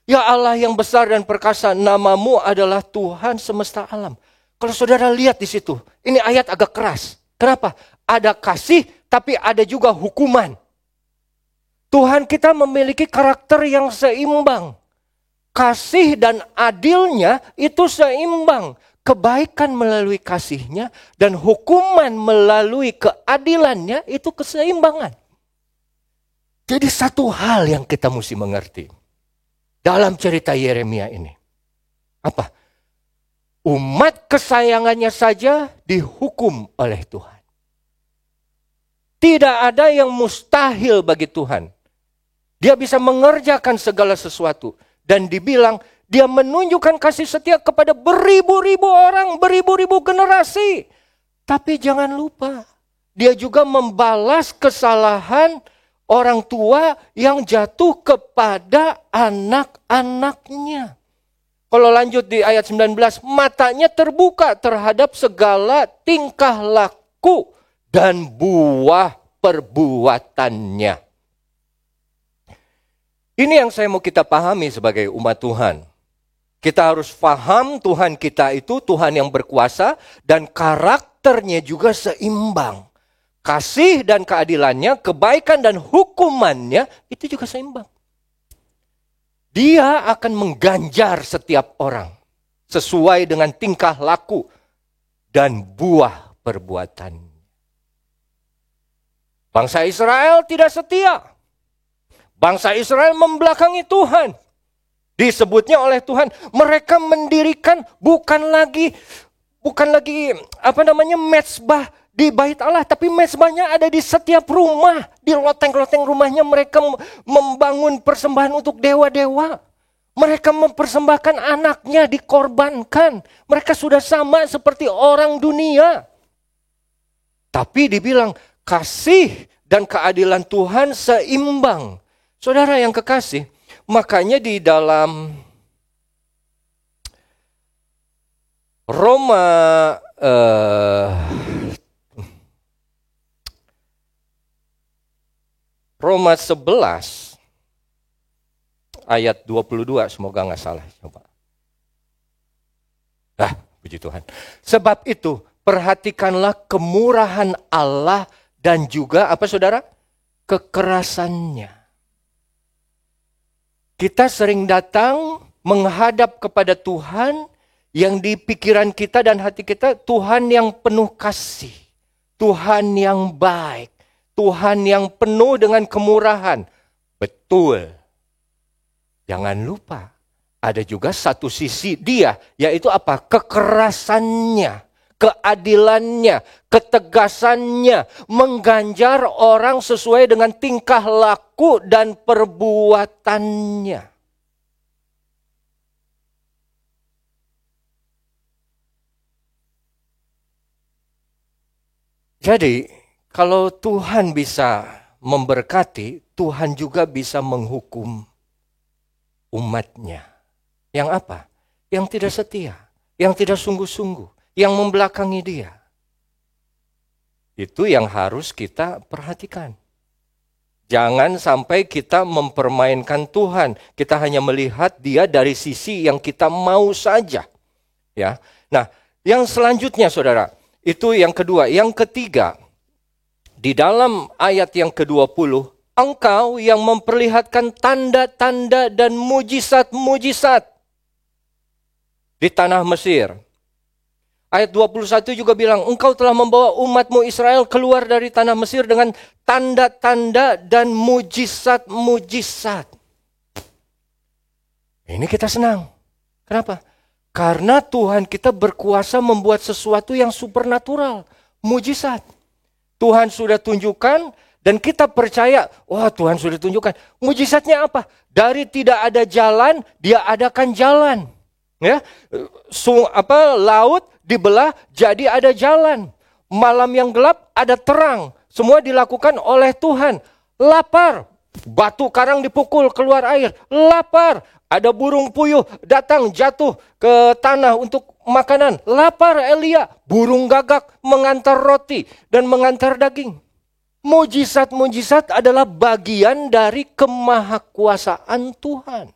Ya Allah yang besar dan perkasa, namamu adalah Tuhan semesta alam. Kalau saudara lihat di situ, ini ayat agak keras. Kenapa? Ada kasih, tapi ada juga hukuman. Tuhan kita memiliki karakter yang seimbang. Kasih dan adilnya itu seimbang. Kebaikan melalui kasihnya dan hukuman melalui keadilannya itu keseimbangan. Jadi satu hal yang kita mesti mengerti dalam cerita Yeremia ini. Apa? Umat kesayangannya saja dihukum oleh Tuhan. Tidak ada yang mustahil bagi Tuhan. Dia bisa mengerjakan segala sesuatu. Dan dibilang dia menunjukkan kasih setia kepada beribu-ribu orang, beribu-ribu generasi. Tapi jangan lupa, dia juga membalas kesalahan orang tua yang jatuh kepada anak-anaknya. Kalau lanjut di ayat 19, matanya terbuka terhadap segala tingkah laku dan buah perbuatannya. Ini yang saya mau kita pahami sebagai umat Tuhan. Kita harus paham Tuhan kita itu Tuhan yang berkuasa dan karakternya juga seimbang. Kasih dan keadilannya, kebaikan dan hukumannya itu juga seimbang. Dia akan mengganjar setiap orang sesuai dengan tingkah laku dan buah perbuatan. Bangsa Israel tidak setia. Bangsa Israel membelakangi Tuhan. Disebutnya oleh Tuhan, mereka mendirikan bukan lagi mezbah di bait Allah, tapi mezbahnya ada di setiap rumah. Di loteng-loteng rumahnya mereka membangun persembahan untuk dewa-dewa. Mereka mempersembahkan anaknya dikorbankan. Mereka sudah sama seperti orang dunia. Tapi dibilang kasih dan keadilan Tuhan seimbang. Saudara yang kekasih, makanya di dalam Roma 11 ayat 22, semoga nggak salah. Coba. Puji Tuhan. Sebab itu perhatikanlah kemurahan Allah dan juga apa saudara? Kekerasannya. Kita sering datang menghadap kepada Tuhan yang di pikiran kita dan hati kita Tuhan yang penuh kasih, Tuhan yang baik, Tuhan yang penuh dengan kemurahan. Betul. Jangan lupa, ada juga satu sisi dia, yaitu apa? Kekerasannya, keadilannya, ketegasannya, mengganjar orang sesuai dengan tingkah laku dan perbuatannya. Jadi, kalau Tuhan bisa memberkati, Tuhan juga bisa menghukum umatnya. Yang apa? Yang tidak setia, yang tidak sungguh-sungguh, yang membelakangi dia. Itu yang harus kita perhatikan. Jangan sampai kita mempermainkan Tuhan. Kita hanya melihat dia dari sisi yang kita mau saja. Ya. Nah, yang selanjutnya saudara, itu yang kedua. Yang ketiga, di dalam ayat yang ke-20, engkau yang memperlihatkan tanda-tanda dan mujizat-mujizat di tanah Mesir. Ayat 21 juga bilang, engkau telah membawa umatmu Israel keluar dari tanah Mesir dengan tanda-tanda dan mujizat-mujizat. Ini kita senang. Kenapa? Karena Tuhan kita berkuasa membuat sesuatu yang supernatural, mujizat. Tuhan sudah tunjukkan Dan kita percaya, wah Tuhan sudah tunjukkan. Mujizatnya apa? Dari tidak ada jalan, dia adakan jalan. Ya, laut dibelah jadi ada jalan. Malam yang gelap ada terang. Semua dilakukan oleh Tuhan. Lapar, batu karang dipukul keluar air. Lapar, ada burung puyuh datang jatuh ke tanah untuk makanan. Lapar Elia, burung gagak mengantar roti dan mengantar daging. Mujizat-mujizat adalah bagian dari kemahakuasaan Tuhan.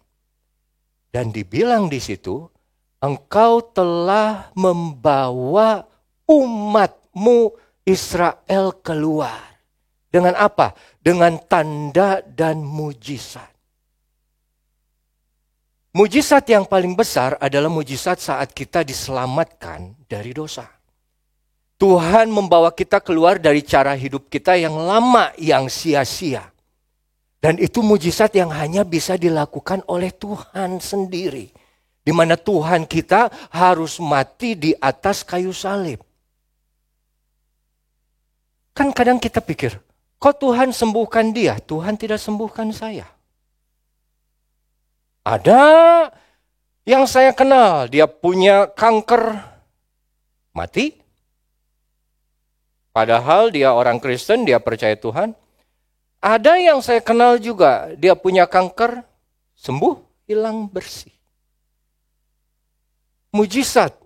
Dan dibilang di situ, engkau telah membawa umatmu Israel keluar. Dengan apa? Dengan tanda dan mujizat. Mujizat yang paling besar adalah mujizat saat kita diselamatkan dari dosa. Tuhan membawa kita keluar dari cara hidup kita yang lama, yang sia-sia. Dan itu mujizat yang hanya bisa dilakukan oleh Tuhan sendiri. Di mana Tuhan kita harus mati di atas kayu salib. Kan kadang kita pikir, kok Tuhan sembuhkan dia, Tuhan tidak sembuhkan saya. Ada yang saya kenal, dia punya kanker, mati. Padahal dia orang Kristen, dia percaya Tuhan. Ada yang saya kenal juga, dia punya kanker, sembuh, hilang bersih. Mujizat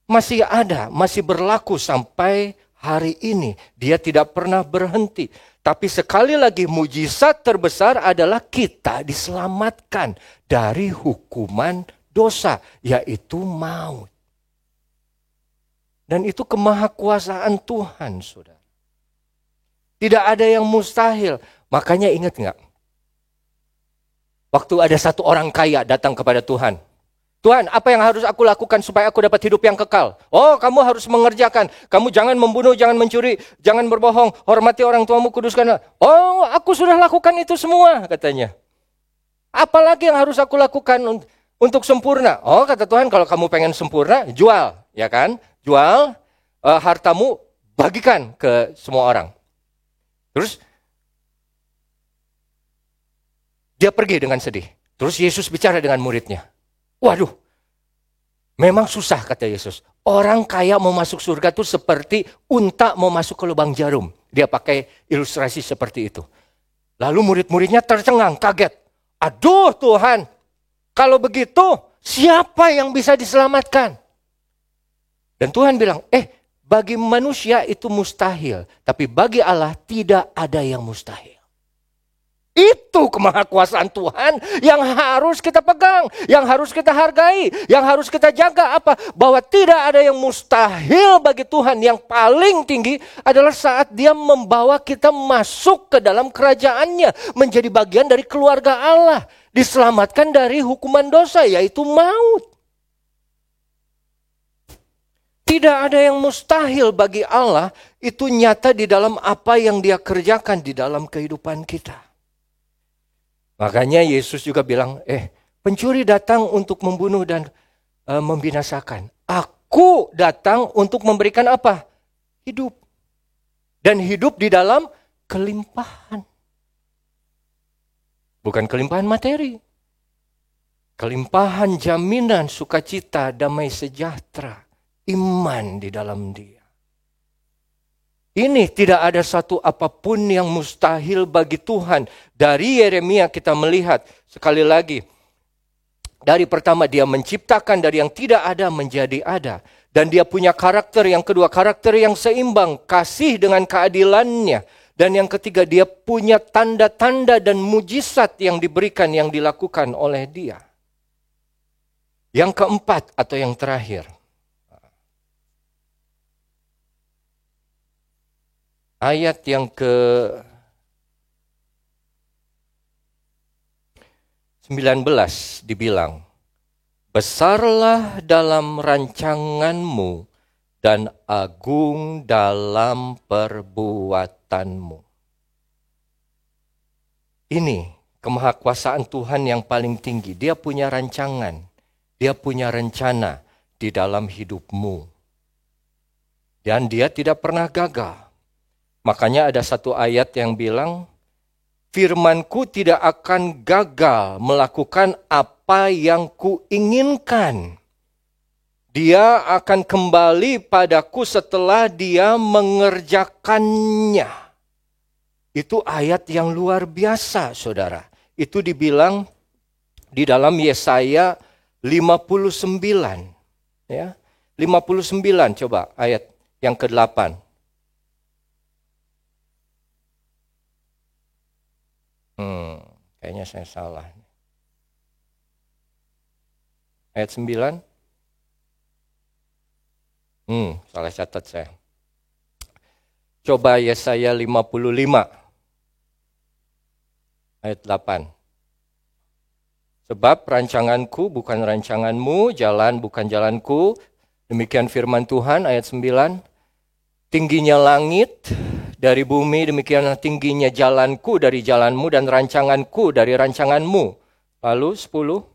masih ada, masih berlaku sampai hari ini. Dia tidak pernah berhenti. Tapi sekali lagi mujizat terbesar adalah kita diselamatkan dari hukuman dosa, yaitu maut. Dan itu kemahakuasaan Tuhan, saudara. Tidak ada yang mustahil. Makanya ingat nggak? Waktu ada satu orang kaya datang kepada Tuhan. Tuhan, apa yang harus aku lakukan supaya aku dapat hidup yang kekal? Oh, kamu harus mengerjakan. Kamu jangan membunuh, jangan mencuri, jangan berbohong. Hormati orang tuamu, kuduskan. Oh, aku sudah lakukan itu semua, katanya. Apalagi yang harus aku lakukan untuk sempurna? Oh, kata Tuhan, kalau kamu pengen sempurna, jual. Ya kan? Jual hartamu, bagikan ke semua orang. Terus dia pergi dengan sedih. Terus Yesus bicara dengan muridnya. Waduh, memang susah kata Yesus. Orang kaya mau masuk surga itu seperti unta mau masuk ke lubang jarum. Dia pakai ilustrasi seperti itu. Lalu murid-muridnya tercengang, kaget. Aduh Tuhan, kalau begitu siapa yang bisa diselamatkan? Dan Tuhan bilang, bagi manusia itu mustahil. Tapi bagi Allah tidak ada yang mustahil. Itu kemahakuasaan Tuhan yang harus kita pegang. Yang harus kita hargai. Yang harus kita jaga apa? Bahwa tidak ada yang mustahil bagi Tuhan. Yang paling tinggi adalah saat dia membawa kita masuk ke dalam kerajaannya. Menjadi bagian dari keluarga Allah. Diselamatkan dari hukuman dosa, yaitu maut. Tidak ada yang mustahil bagi Allah, itu nyata di dalam apa yang dia kerjakan di dalam kehidupan kita. Makanya Yesus juga bilang, pencuri datang untuk membunuh dan membinasakan. Aku datang untuk memberikan apa? Hidup. Dan hidup di dalam kelimpahan. Bukan kelimpahan materi. Kelimpahan jaminan sukacita, damai sejahtera. Iman di dalam dia. Ini tidak ada satu apapun yang mustahil bagi Tuhan. Dari Yeremia kita melihat sekali lagi. Dari pertama dia menciptakan dari yang tidak ada menjadi ada. Dan dia punya karakter yang kedua, karakter yang seimbang. Kasih dengan keadilannya. Dan yang ketiga dia punya tanda-tanda dan mujizat yang diberikan, yang dilakukan oleh dia. Yang keempat atau yang terakhir. Ayat yang ke-19 dibilang, besarlah dalam rancanganmu dan agung dalam perbuatanmu. Ini kemahakuasaan Tuhan yang paling tinggi. Dia punya rancangan, dia punya rencana di dalam hidupmu. Dan dia tidak pernah gagal. Makanya ada satu ayat yang bilang, firman-Ku tidak akan gagal melakukan apa yang Kuinginkan. Dia akan kembali padaku setelah dia mengerjakannya. Itu ayat yang luar biasa, saudara. Itu dibilang di dalam Yesaya 59. Ya, 59 coba ayat yang ke-8. Kayaknya saya salah. Ayat 9. Salah catat saya. Coba Yesaya 55. Ayat 8. Sebab rancanganku bukan rancanganmu, jalan bukan jalanku. Demikian firman Tuhan, ayat 9. Tingginya langit dari bumi, demikian tingginya jalanku dari jalanmu dan rancanganku dari rancanganmu. Lalu 10.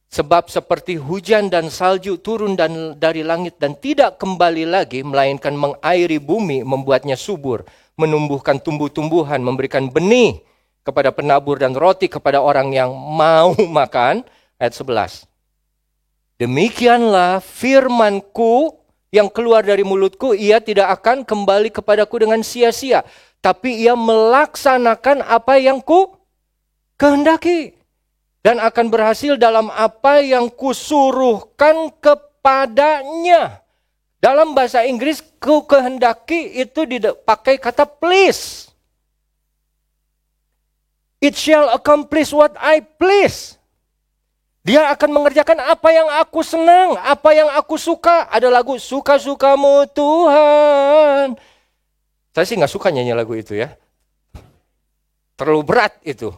Sebab seperti hujan dan salju turun dari langit dan tidak kembali lagi, melainkan mengairi bumi, membuatnya subur, menumbuhkan tumbuh-tumbuhan, memberikan benih kepada penabur dan roti kepada orang yang mau makan. Ayat 11. Demikianlah firman-Ku yang keluar dari mulutku, ia tidak akan kembali kepadaku dengan sia-sia, tapi ia melaksanakan apa yang Ku kehendaki. Dan akan berhasil dalam apa yang kusuruhkan kepadanya. Dalam bahasa Inggris, ku kehendaki itu dipakai kata please. It shall accomplish what I please. Dia akan mengerjakan apa yang aku senang, apa yang aku suka. Ada lagu, suka-sukamu Tuhan. Saya sih gak suka nyanyi lagu itu ya. Terlalu berat itu.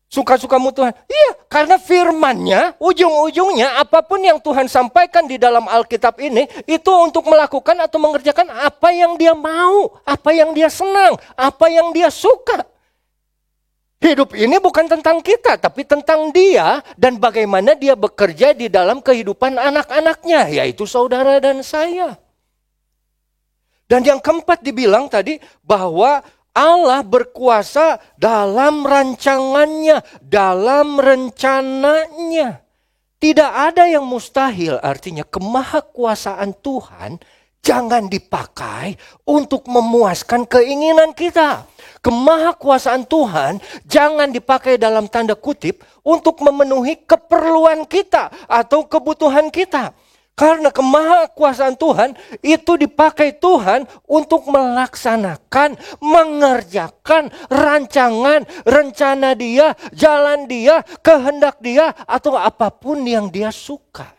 Suka-sukamu Tuhan. Iya, karena firman-Nya, ujung-ujungnya apapun yang Tuhan sampaikan di dalam Alkitab ini, itu untuk melakukan atau mengerjakan apa yang Dia mau, apa yang Dia senang, apa yang Dia suka. Hidup ini bukan tentang kita, tapi tentang Dia dan bagaimana Dia bekerja di dalam kehidupan anak-anaknya, yaitu saudara dan saya. Dan yang keempat dibilang tadi bahwa Allah berkuasa dalam rancangannya, dalam rencananya. Tidak ada yang mustahil, artinya kemahakuasaan Tuhan jangan dipakai untuk memuaskan keinginan kita. Kemahakuasaan Tuhan jangan dipakai dalam tanda kutip untuk memenuhi keperluan kita atau kebutuhan kita. Karena kemahakuasaan Tuhan itu dipakai Tuhan untuk melaksanakan, mengerjakan rancangan, rencana Dia, jalan Dia, kehendak Dia, atau apapun yang Dia suka.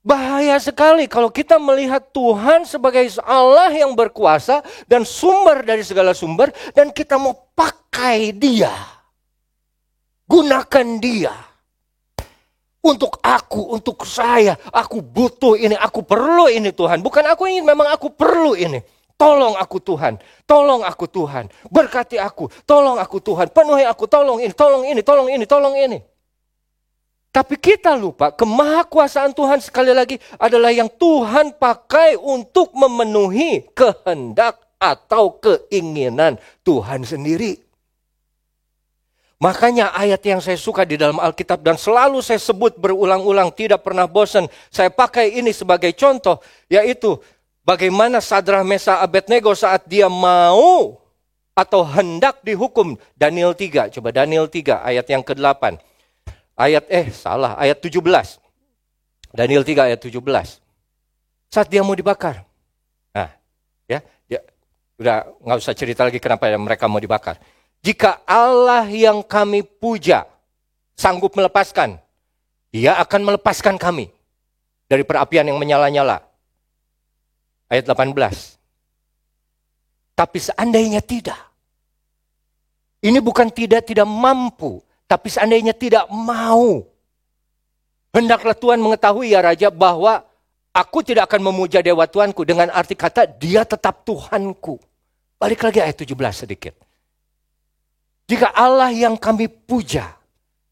Bahaya sekali kalau kita melihat Tuhan sebagai Allah yang berkuasa dan sumber dari segala sumber, dan kita mau pakai Dia, gunakan Dia. Untuk aku, untuk saya, aku butuh ini, aku perlu ini Tuhan. Bukan aku ingin, memang aku perlu ini. Tolong aku Tuhan, tolong aku Tuhan. Berkati aku, tolong aku Tuhan. Penuhi aku, tolong ini, tolong ini, tolong ini, tolong ini. Tapi kita lupa, kemahakuasaan Tuhan sekali lagi adalah yang Tuhan pakai untuk memenuhi kehendak atau keinginan Tuhan sendiri. Makanya ayat yang saya suka di dalam Alkitab dan selalu saya sebut berulang-ulang, tidak pernah bosan. Saya pakai ini sebagai contoh, yaitu bagaimana Sadrah, Mesakh, Abednego saat dia mau atau hendak dihukum. Daniel 3, coba Daniel 3 ayat yang ke-8. Ayat 17. Daniel 3 ayat 17. Saat dia mau dibakar. Nah, ya udah nggak usah cerita lagi kenapa mereka mau dibakar. Jika Allah yang kami puja sanggup melepaskan, Dia akan melepaskan kami dari perapian yang menyala-nyala. Ayat 18. Tapi seandainya tidak. Ini bukan tidak mampu, tapi seandainya tidak mau. Hendaklah Tuhan mengetahui ya Raja bahwa aku tidak akan memuja dewa Tuanku, dengan arti kata Dia tetap Tuhanku. Balik lagi ayat 17 sedikit. Jika Allah yang kami puja,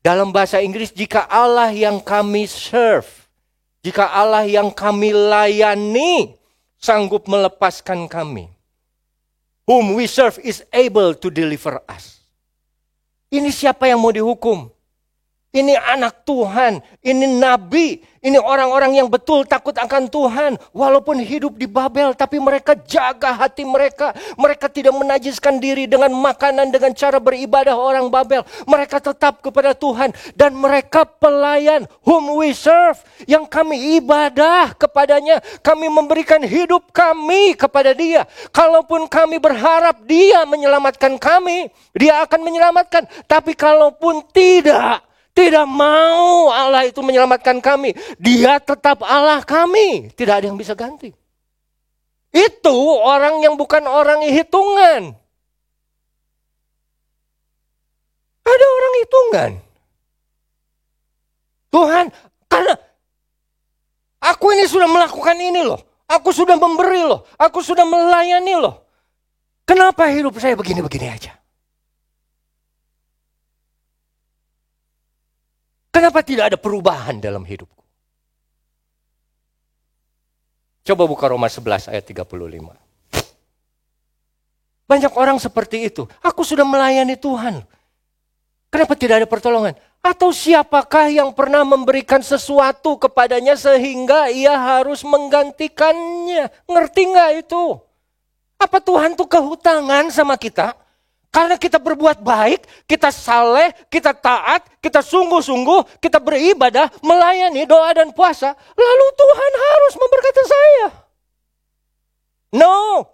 dalam bahasa Inggris jika Allah yang kami serve, jika Allah yang kami layani sanggup melepaskan kami. Whom we serve is able to deliver us. Ini siapa yang mau dihukum? Ini anak Tuhan, ini nabi, ini orang-orang yang betul takut akan Tuhan. Walaupun hidup di Babel, tapi mereka jaga hati mereka. Mereka tidak menajiskan diri dengan makanan, dengan cara beribadah orang Babel. Mereka tetap kepada Tuhan. Dan mereka pelayan, whom we serve, yang kami ibadah kepadanya. Kami memberikan hidup kami kepada dia. Kalaupun kami berharap dia menyelamatkan kami, dia akan menyelamatkan. Tapi kalaupun tidak mau Allah itu menyelamatkan kami. Dia tetap Allah kami. Tidak ada yang bisa ganti. Itu orang yang bukan orang hitungan. Ada orang hitungan. Tuhan, karena aku ini sudah melakukan ini loh. Aku sudah memberi loh. Aku sudah melayani loh. Kenapa hidup saya begini-begini aja? Kenapa tidak ada perubahan dalam hidupku? Coba buka Roma 11 ayat 35. Banyak orang seperti itu. Aku sudah melayani Tuhan. Kenapa tidak ada pertolongan? Atau siapakah yang pernah memberikan sesuatu kepadanya sehingga ia harus menggantikannya? Ngerti nggak itu? Apa Tuhan tuh kehutangan sama kita? Karena kita berbuat baik, kita saleh, kita taat, kita sungguh-sungguh, kita beribadah, melayani, doa dan puasa. Lalu Tuhan harus memberkati saya. No.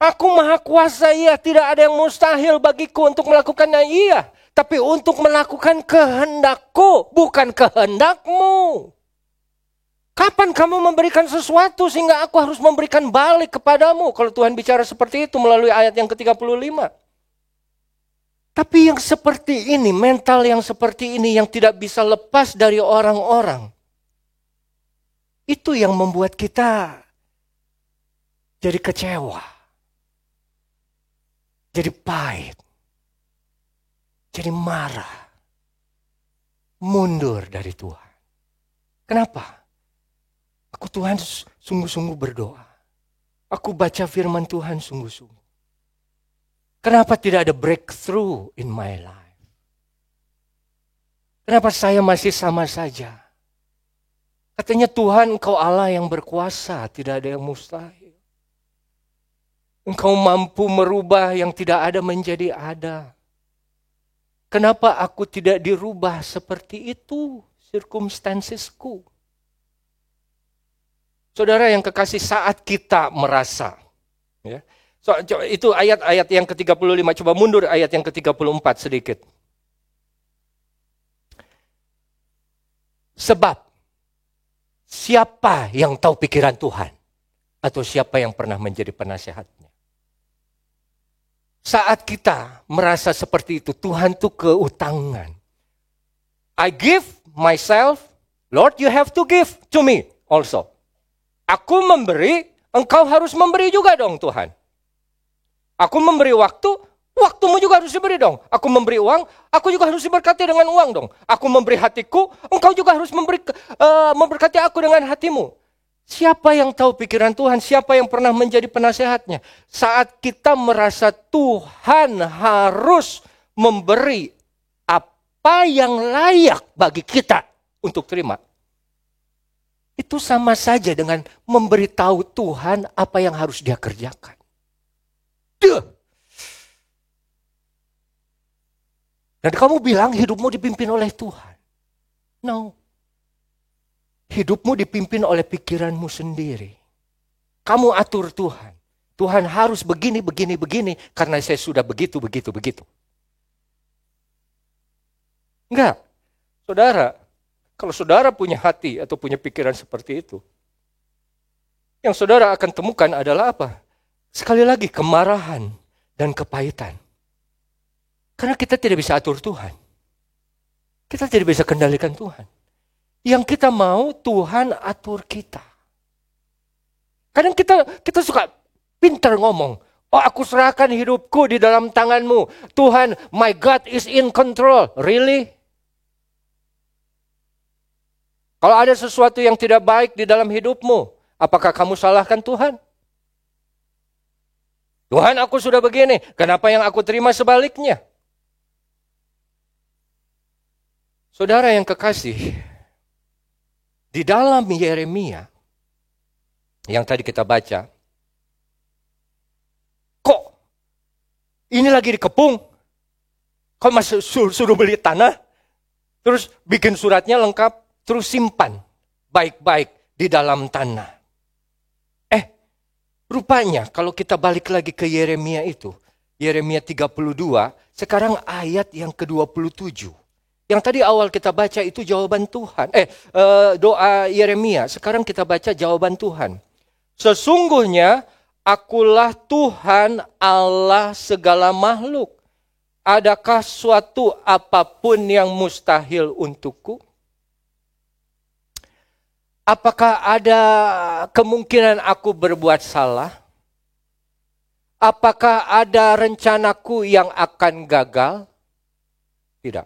Aku maha kuasa, iya. Tidak ada yang mustahil bagiku untuk melakukannya, iya. Tapi untuk melakukan kehendakku, bukan kehendakmu. Kapan kamu memberikan sesuatu sehingga aku harus memberikan balik kepadamu? Kalau Tuhan bicara seperti itu melalui ayat yang ke-35. Tapi yang seperti ini, mental yang seperti ini yang tidak bisa lepas dari orang-orang. Itu yang membuat kita jadi kecewa. Jadi pahit. Jadi marah. Mundur dari Tuhan. Kenapa? Aku Tuhan sungguh-sungguh berdoa. Aku baca firman Tuhan sungguh-sungguh. Kenapa tidak ada breakthrough in my life? Kenapa saya masih sama saja? Katanya Tuhan Engkau Allah yang berkuasa, tidak ada yang mustahil. Engkau mampu merubah yang tidak ada menjadi ada. Kenapa aku tidak dirubah seperti itu circumstancesku? Saudara yang kekasih, saat kita merasa, ya, itu ayat-ayat yang ke-35, coba mundur ayat yang ke-34 sedikit. Sebab, siapa yang tahu pikiran Tuhan? Atau siapa yang pernah menjadi penasehatnya? Saat kita merasa seperti itu, Tuhan tuh keutangan. I give myself, Lord you have to give to me also. Aku memberi, engkau harus memberi juga dong Tuhan. Aku memberi waktu, waktumu juga harus diberi dong. Aku memberi uang, aku juga harus diberkati dengan uang dong. Aku memberi hatiku, engkau juga harus memberkati aku dengan hatimu. Siapa yang tahu pikiran Tuhan? Siapa yang pernah menjadi penasehatnya? Saat kita merasa Tuhan harus memberi apa yang layak bagi kita untuk terima. Itu sama saja dengan memberitahu Tuhan apa yang harus dia kerjakan. Dan kamu bilang hidupmu dipimpin oleh Tuhan. No. Hidupmu dipimpin oleh pikiranmu sendiri. Kamu atur Tuhan. Tuhan harus begini, begini, begini. Karena saya sudah begitu. Enggak. Saudara, kalau saudara punya hati atau punya pikiran seperti itu, yang saudara akan temukan adalah apa? Sekali lagi, kemarahan dan kepahitan. Karena kita tidak bisa atur Tuhan. Kita tidak bisa kendalikan Tuhan. Yang kita mau, Tuhan atur kita. Kadang kita suka pintar ngomong. Oh, aku serahkan hidupku di dalam tanganmu. Tuhan, my God is in control. Really? Kalau ada sesuatu yang tidak baik di dalam hidupmu, apakah kamu salahkan Tuhan? Tuhan, aku sudah begini, kenapa yang aku terima sebaliknya? Saudara yang kekasih, di dalam Yeremia yang tadi kita baca, kok ini lagi dikepung? Kok masih suruh beli tanah? Terus bikin suratnya lengkap, terus simpan baik-baik di dalam tanah. Rupanya kalau kita balik lagi ke Yeremia itu, Yeremia 32, sekarang ayat yang ke-27. Yang tadi awal kita baca itu jawaban Tuhan. Doa Yeremia. Sekarang kita baca jawaban Tuhan. Sesungguhnya akulah Tuhan Allah segala makhluk. Adakah suatu apapun yang mustahil untukku? Apakah ada kemungkinan aku berbuat salah? Apakah ada rencanaku yang akan gagal? Tidak.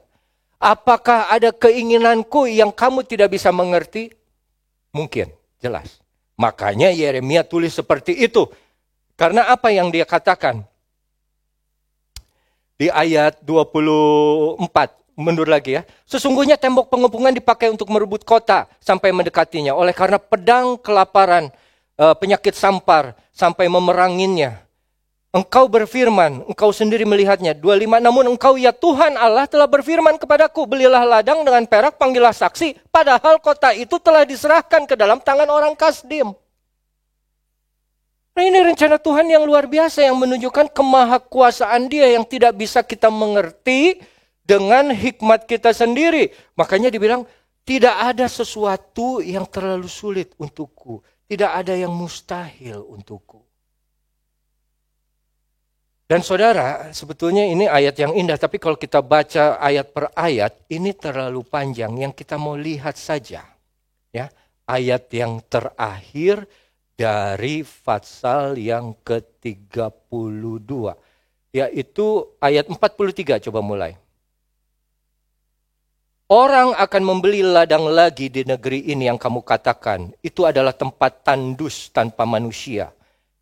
Apakah ada keinginanku yang kamu tidak bisa mengerti? Mungkin, jelas. Makanya Yeremia tulis seperti itu. Karena apa yang dia katakan? Di ayat 24, mundur lagi ya. Sesungguhnya tembok pengepungan dipakai untuk merebut kota sampai mendekatinya. Oleh karena pedang, kelaparan, penyakit sampar sampai memeranginya. Engkau berfirman, engkau sendiri melihatnya. 25, namun engkau ya Tuhan Allah telah berfirman kepadaku, belilah ladang dengan perak, panggillah saksi. Padahal kota itu telah diserahkan ke dalam tangan orang Kasdim. Nah, ini rencana Tuhan yang luar biasa yang menunjukkan kemahakuasaan Dia yang tidak bisa kita mengerti dengan hikmat kita sendiri. Makanya dibilang, tidak ada sesuatu yang terlalu sulit untukku. Tidak ada yang mustahil untukku. Dan saudara, sebetulnya ini ayat yang indah, tapi kalau kita baca ayat per ayat, ini terlalu panjang. Yang kita mau lihat saja, ya, ayat yang terakhir dari pasal yang ke-32, yaitu ayat 43, coba mulai. Orang akan membeli ladang lagi di negeri ini yang kamu katakan, itu adalah tempat tandus tanpa manusia.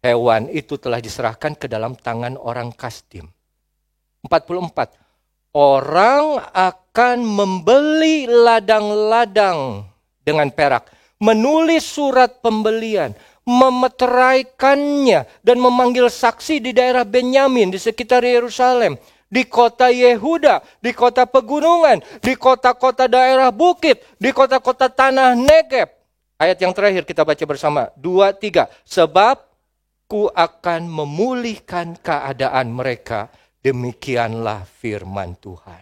Hewan itu telah diserahkan ke dalam tangan orang Kasdim. 44. Orang akan membeli ladang-ladang dengan perak. Menulis surat pembelian. Memeteraikannya dan memanggil saksi di daerah Benyamin, di sekitar Yerusalem. Di kota Yehuda, di kota pegunungan, di kota-kota daerah bukit, di kota-kota tanah Negeb. Ayat yang terakhir kita baca bersama. 2, 3. Sebab Ku akan memulihkan keadaan mereka, demikianlah firman Tuhan.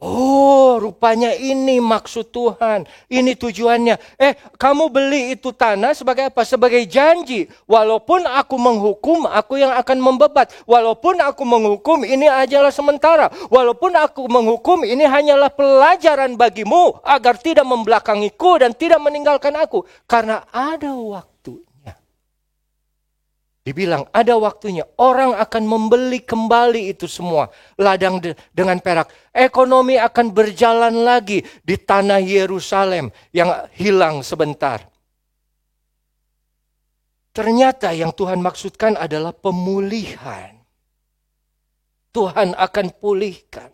Oh, rupanya ini maksud Tuhan, ini tujuannya. Kamu beli itu tanah sebagai apa? Sebagai janji. Walaupun aku menghukum, aku yang akan membebat. Walaupun aku menghukum, ini adalah sementara. Walaupun aku menghukum, ini hanyalah pelajaran bagimu, agar tidak membelakangiku dan tidak meninggalkan aku. Karena ada waktu. Dibilang ada waktunya orang akan membeli kembali itu semua. Ladang dengan perak. Ekonomi akan berjalan lagi di tanah Yerusalem yang hilang sebentar. Ternyata yang Tuhan maksudkan adalah pemulihan. Tuhan akan pulihkan.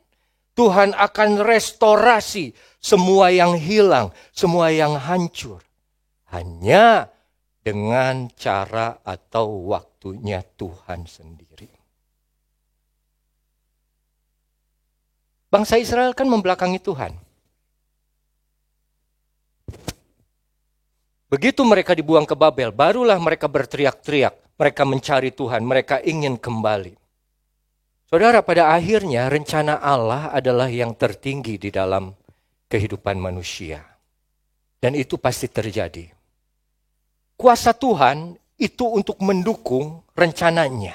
Tuhan akan restorasi semua yang hilang, semua yang hancur. Hanya dengan cara atau waktunya Tuhan sendiri. Bangsa Israel kan membelakangi Tuhan. Begitu mereka dibuang ke Babel, barulah mereka berteriak-teriak. Mereka mencari Tuhan, mereka ingin kembali. Saudara, pada akhirnya rencana Allah adalah yang tertinggi di dalam kehidupan manusia. Dan itu pasti terjadi. Kuasa Tuhan itu untuk mendukung rencananya.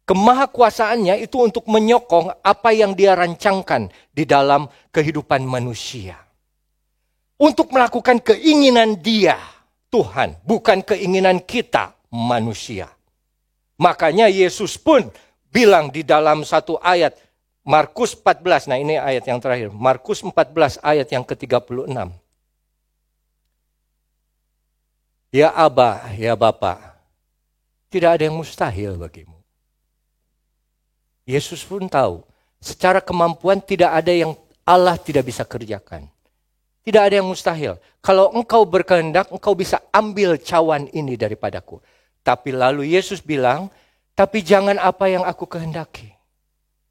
Kemahakuasaannya itu untuk menyokong apa yang Dia rancangkan di dalam kehidupan manusia. Untuk melakukan keinginan Dia, Tuhan, bukan keinginan kita, manusia. Makanya Yesus pun bilang di dalam satu ayat, Markus 14, nah ini ayat yang terakhir, Markus 14 ayat yang ke-36. ya Aba, ya Bapa. Tidak ada yang mustahil bagimu. Yesus pun tahu, secara kemampuan tidak ada yang Allah tidak bisa kerjakan. Tidak ada yang mustahil. Kalau engkau berkehendak, engkau bisa ambil cawan ini daripadaku. Tapi lalu Yesus bilang, tapi jangan apa yang aku kehendaki,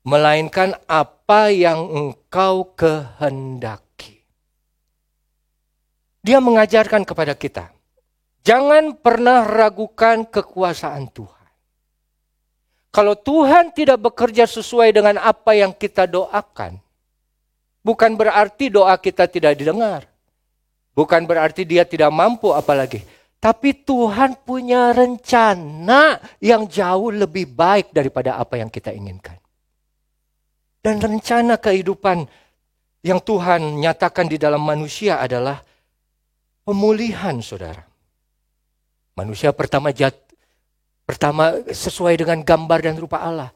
melainkan apa yang engkau kehendaki. Dia mengajarkan kepada kita, jangan pernah ragukan kekuasaan Tuhan. Kalau Tuhan tidak bekerja sesuai dengan apa yang kita doakan, bukan berarti doa kita tidak didengar. Bukan berarti dia tidak mampu apalagi. Tapi Tuhan punya rencana yang jauh lebih baik daripada apa yang kita inginkan. Dan rencana kehidupan yang Tuhan nyatakan di dalam manusia adalah pemulihan, saudara. Manusia pertama sesuai dengan gambar dan rupa Allah.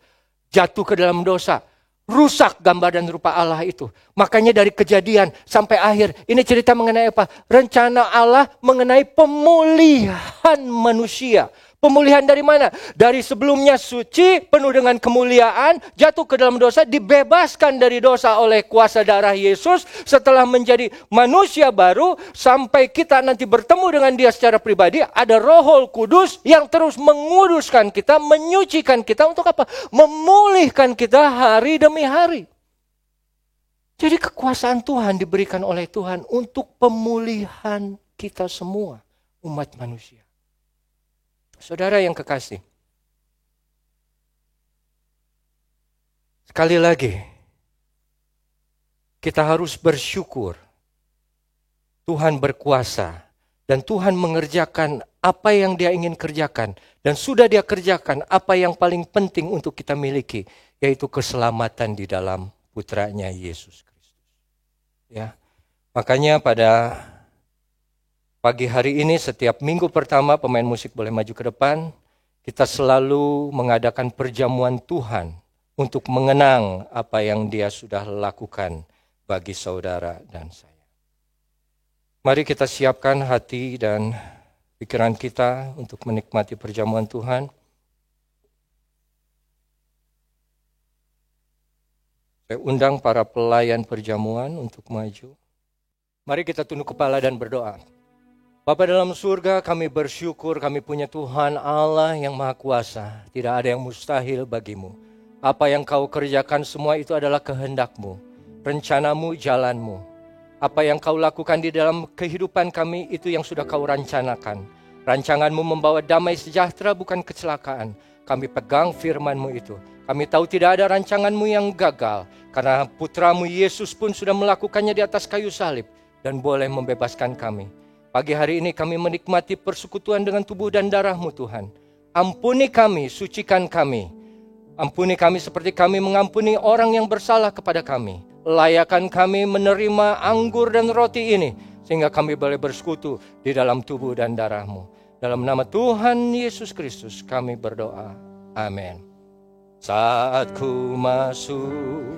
Jatuh ke dalam dosa. Rusak gambar dan rupa Allah itu. Makanya dari Kejadian sampai akhir. Ini cerita mengenai apa? Rencana Allah mengenai pemulihan manusia. Pemulihan dari mana? Dari sebelumnya suci, penuh dengan kemuliaan, jatuh ke dalam dosa, dibebaskan dari dosa oleh kuasa darah Yesus. Setelah menjadi manusia baru, sampai kita nanti bertemu dengan dia secara pribadi, ada Roh Kudus yang terus menguduskan kita, menyucikan kita untuk apa? Memulihkan kita hari demi hari. Jadi kekuasaan Tuhan diberikan oleh Tuhan untuk pemulihan kita semua, umat manusia. Saudara yang kekasih, sekali lagi, kita harus bersyukur Tuhan berkuasa dan Tuhan mengerjakan apa yang Dia ingin kerjakan dan sudah Dia kerjakan apa yang paling penting untuk kita miliki, yaitu keselamatan di dalam putranya Yesus Kristus. Ya, makanya pada pagi hari ini setiap minggu pertama pemain musik boleh maju ke depan. Kita selalu mengadakan perjamuan Tuhan untuk mengenang apa yang Dia sudah lakukan bagi saudara dan saya. Mari kita siapkan hati dan pikiran kita untuk menikmati perjamuan Tuhan. Saya undang para pelayan perjamuan untuk maju. Mari kita tunduk kepala dan berdoa. Bapa dalam surga, kami bersyukur kami punya Tuhan Allah yang Maha Kuasa. Tidak ada yang mustahil bagimu. Apa yang kau kerjakan semua itu adalah kehendak-Mu, rencanamu, jalan-Mu. Apa yang kau lakukan di dalam kehidupan kami itu yang sudah kau rancanakan. Rancangan-Mu membawa damai sejahtera bukan kecelakaan. Kami pegang firman-Mu itu. Kami tahu tidak ada rancangan-Mu yang gagal. Karena putra-Mu Yesus pun sudah melakukannya di atas kayu salib. Dan boleh membebaskan kami. Pagi hari ini kami menikmati persekutuan dengan tubuh dan darah-Mu Tuhan. Ampuni kami, sucikan kami. Ampuni kami seperti kami mengampuni orang yang bersalah kepada kami. Layakan kami menerima anggur dan roti ini. Sehingga kami boleh bersekutu di dalam tubuh dan darah-Mu. Dalam nama Tuhan Yesus Kristus kami berdoa. Amin. Saat ku masuk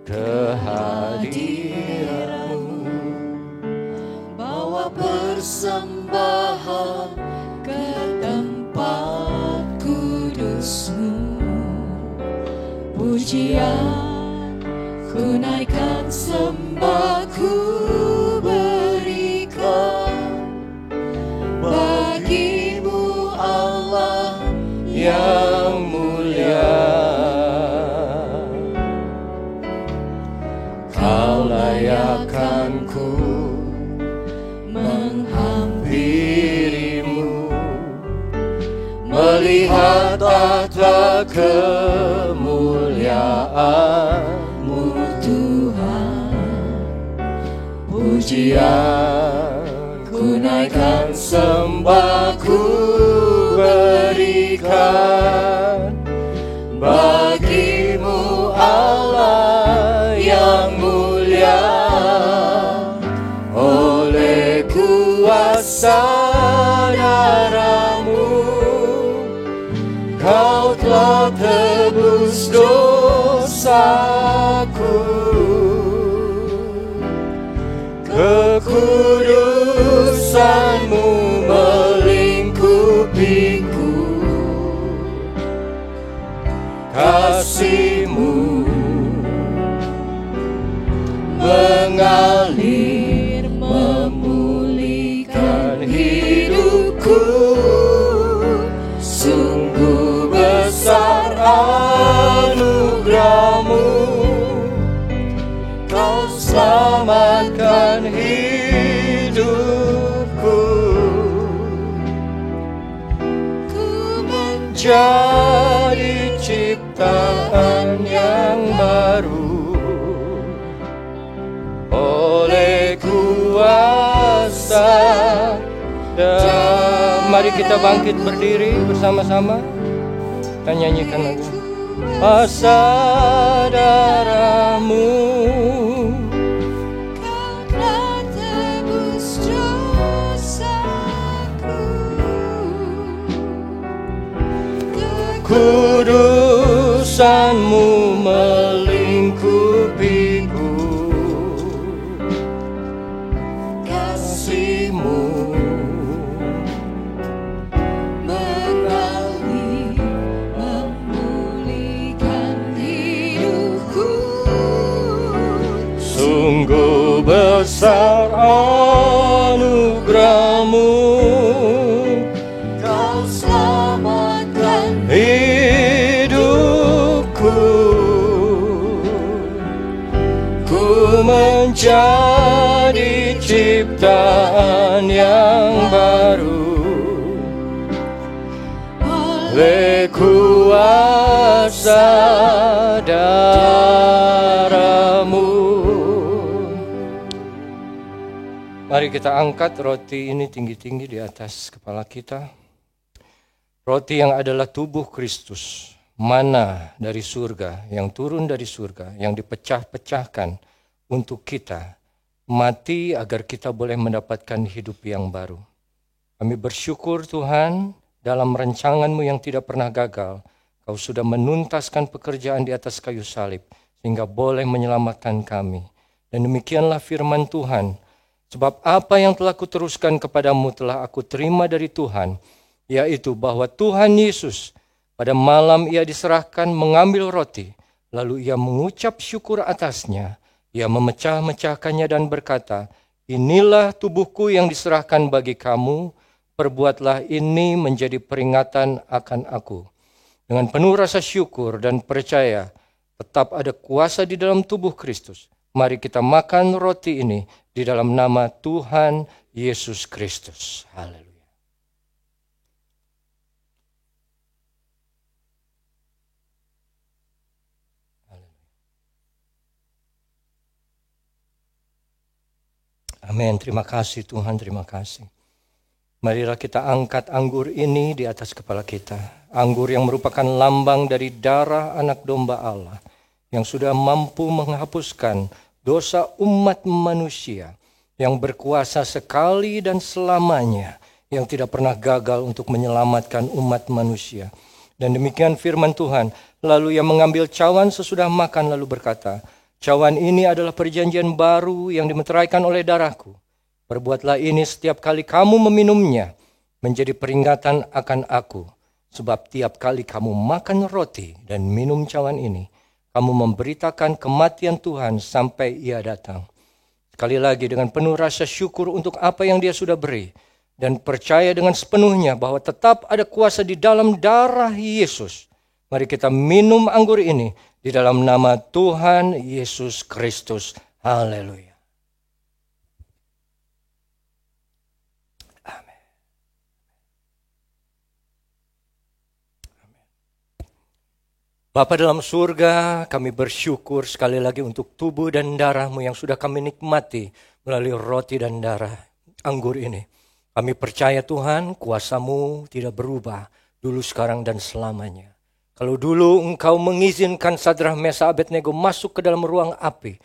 ke hadirat-Mu, bawa persembahan ke tempat kudus-Mu. Pujian ku naikkan, sembah ku berikan bagi-Mu Allah yang mulia. Kau layakanku menghampirimu, melihat tahta kemuliaan-Mu Tuhan. Pujian ku naikkan, sembah ku berikan bagi-Mu Allah yang mulia. Oleh kuasa darah-Mu, Kau telah tebus dosaku. Kekudusan-Mu mengalir memulihkan hidupku. Sungguh besar anugerah-Mu, Kau selamatkan hidupku. Ku menjadi ciptaan yang baru oleh kuasa dan mari kita bangkit berdiri bersama-sama. Kita nyanyikan lagu Kuasa darah-Mu, Kau telah tebus dosaku. kudusan-Mu melingkupiku. Kasih-Mu mengalir memulihkan hidupku. sungguh besar anugerah-Mu, Kau selamatkan hidupku. Ku menjadi ciptaan yang baru oleh kuasa darah-Mu. Mari kita angkat roti ini tinggi-tinggi di atas kepala kita. Roti yang adalah tubuh Kristus, mana dari surga, yang turun dari surga, yang dipecah-pecahkan untuk kita, mati agar kita boleh mendapatkan hidup yang baru. Kami bersyukur Tuhan, dalam rancangan-Mu yang tidak pernah gagal, Kau sudah menuntaskan pekerjaan di atas kayu salib, sehingga boleh menyelamatkan kami. Dan demikianlah firman Tuhan, sebab apa yang telah kuteruskan kepadamu telah aku terima dari Tuhan, yaitu bahwa Tuhan Yesus pada malam Ia diserahkan mengambil roti, lalu Ia mengucap syukur atasnya, Ia memecah-mecahkannya dan berkata, inilah tubuhku yang diserahkan bagi kamu, perbuatlah ini menjadi peringatan akan aku. Dengan penuh rasa syukur dan percaya, tetap ada kuasa di dalam tubuh Kristus. Mari kita makan roti ini di dalam nama Tuhan Yesus Kristus. Haleluya. Amin. Terima kasih Tuhan, terima kasih. Marilah kita angkat anggur ini di atas kepala kita. Anggur yang merupakan lambang dari darah anak domba Allah yang sudah mampu menghapuskan dosa umat manusia, yang berkuasa sekali dan selamanya, yang tidak pernah gagal untuk menyelamatkan umat manusia. Dan demikian firman Tuhan. Lalu Ia mengambil cawan sesudah makan lalu berkata, cawan ini adalah perjanjian baru yang dimeteraikan oleh darahku. Perbuatlah ini setiap kali kamu meminumnya, menjadi peringatan akan aku. Sebab tiap kali kamu makan roti dan minum cawan ini, kamu memberitakan kematian Tuhan sampai Ia datang. Sekali lagi dengan penuh rasa syukur untuk apa yang Dia sudah beri, dan percaya dengan sepenuhnya bahwa tetap ada kuasa di dalam darah Yesus. Mari kita minum anggur ini di dalam nama Tuhan Yesus Kristus. Haleluya. Amin. Bapa dalam surga, kami bersyukur sekali lagi untuk tubuh dan darah-Mu yang sudah kami nikmati melalui roti dan darah anggur ini. Kami percaya Tuhan, kuasa-Mu tidak berubah dulu, sekarang, dan selamanya. Kalau dulu Engkau mengizinkan Sadrah, Mesah, Abednego masuk ke dalam ruang api,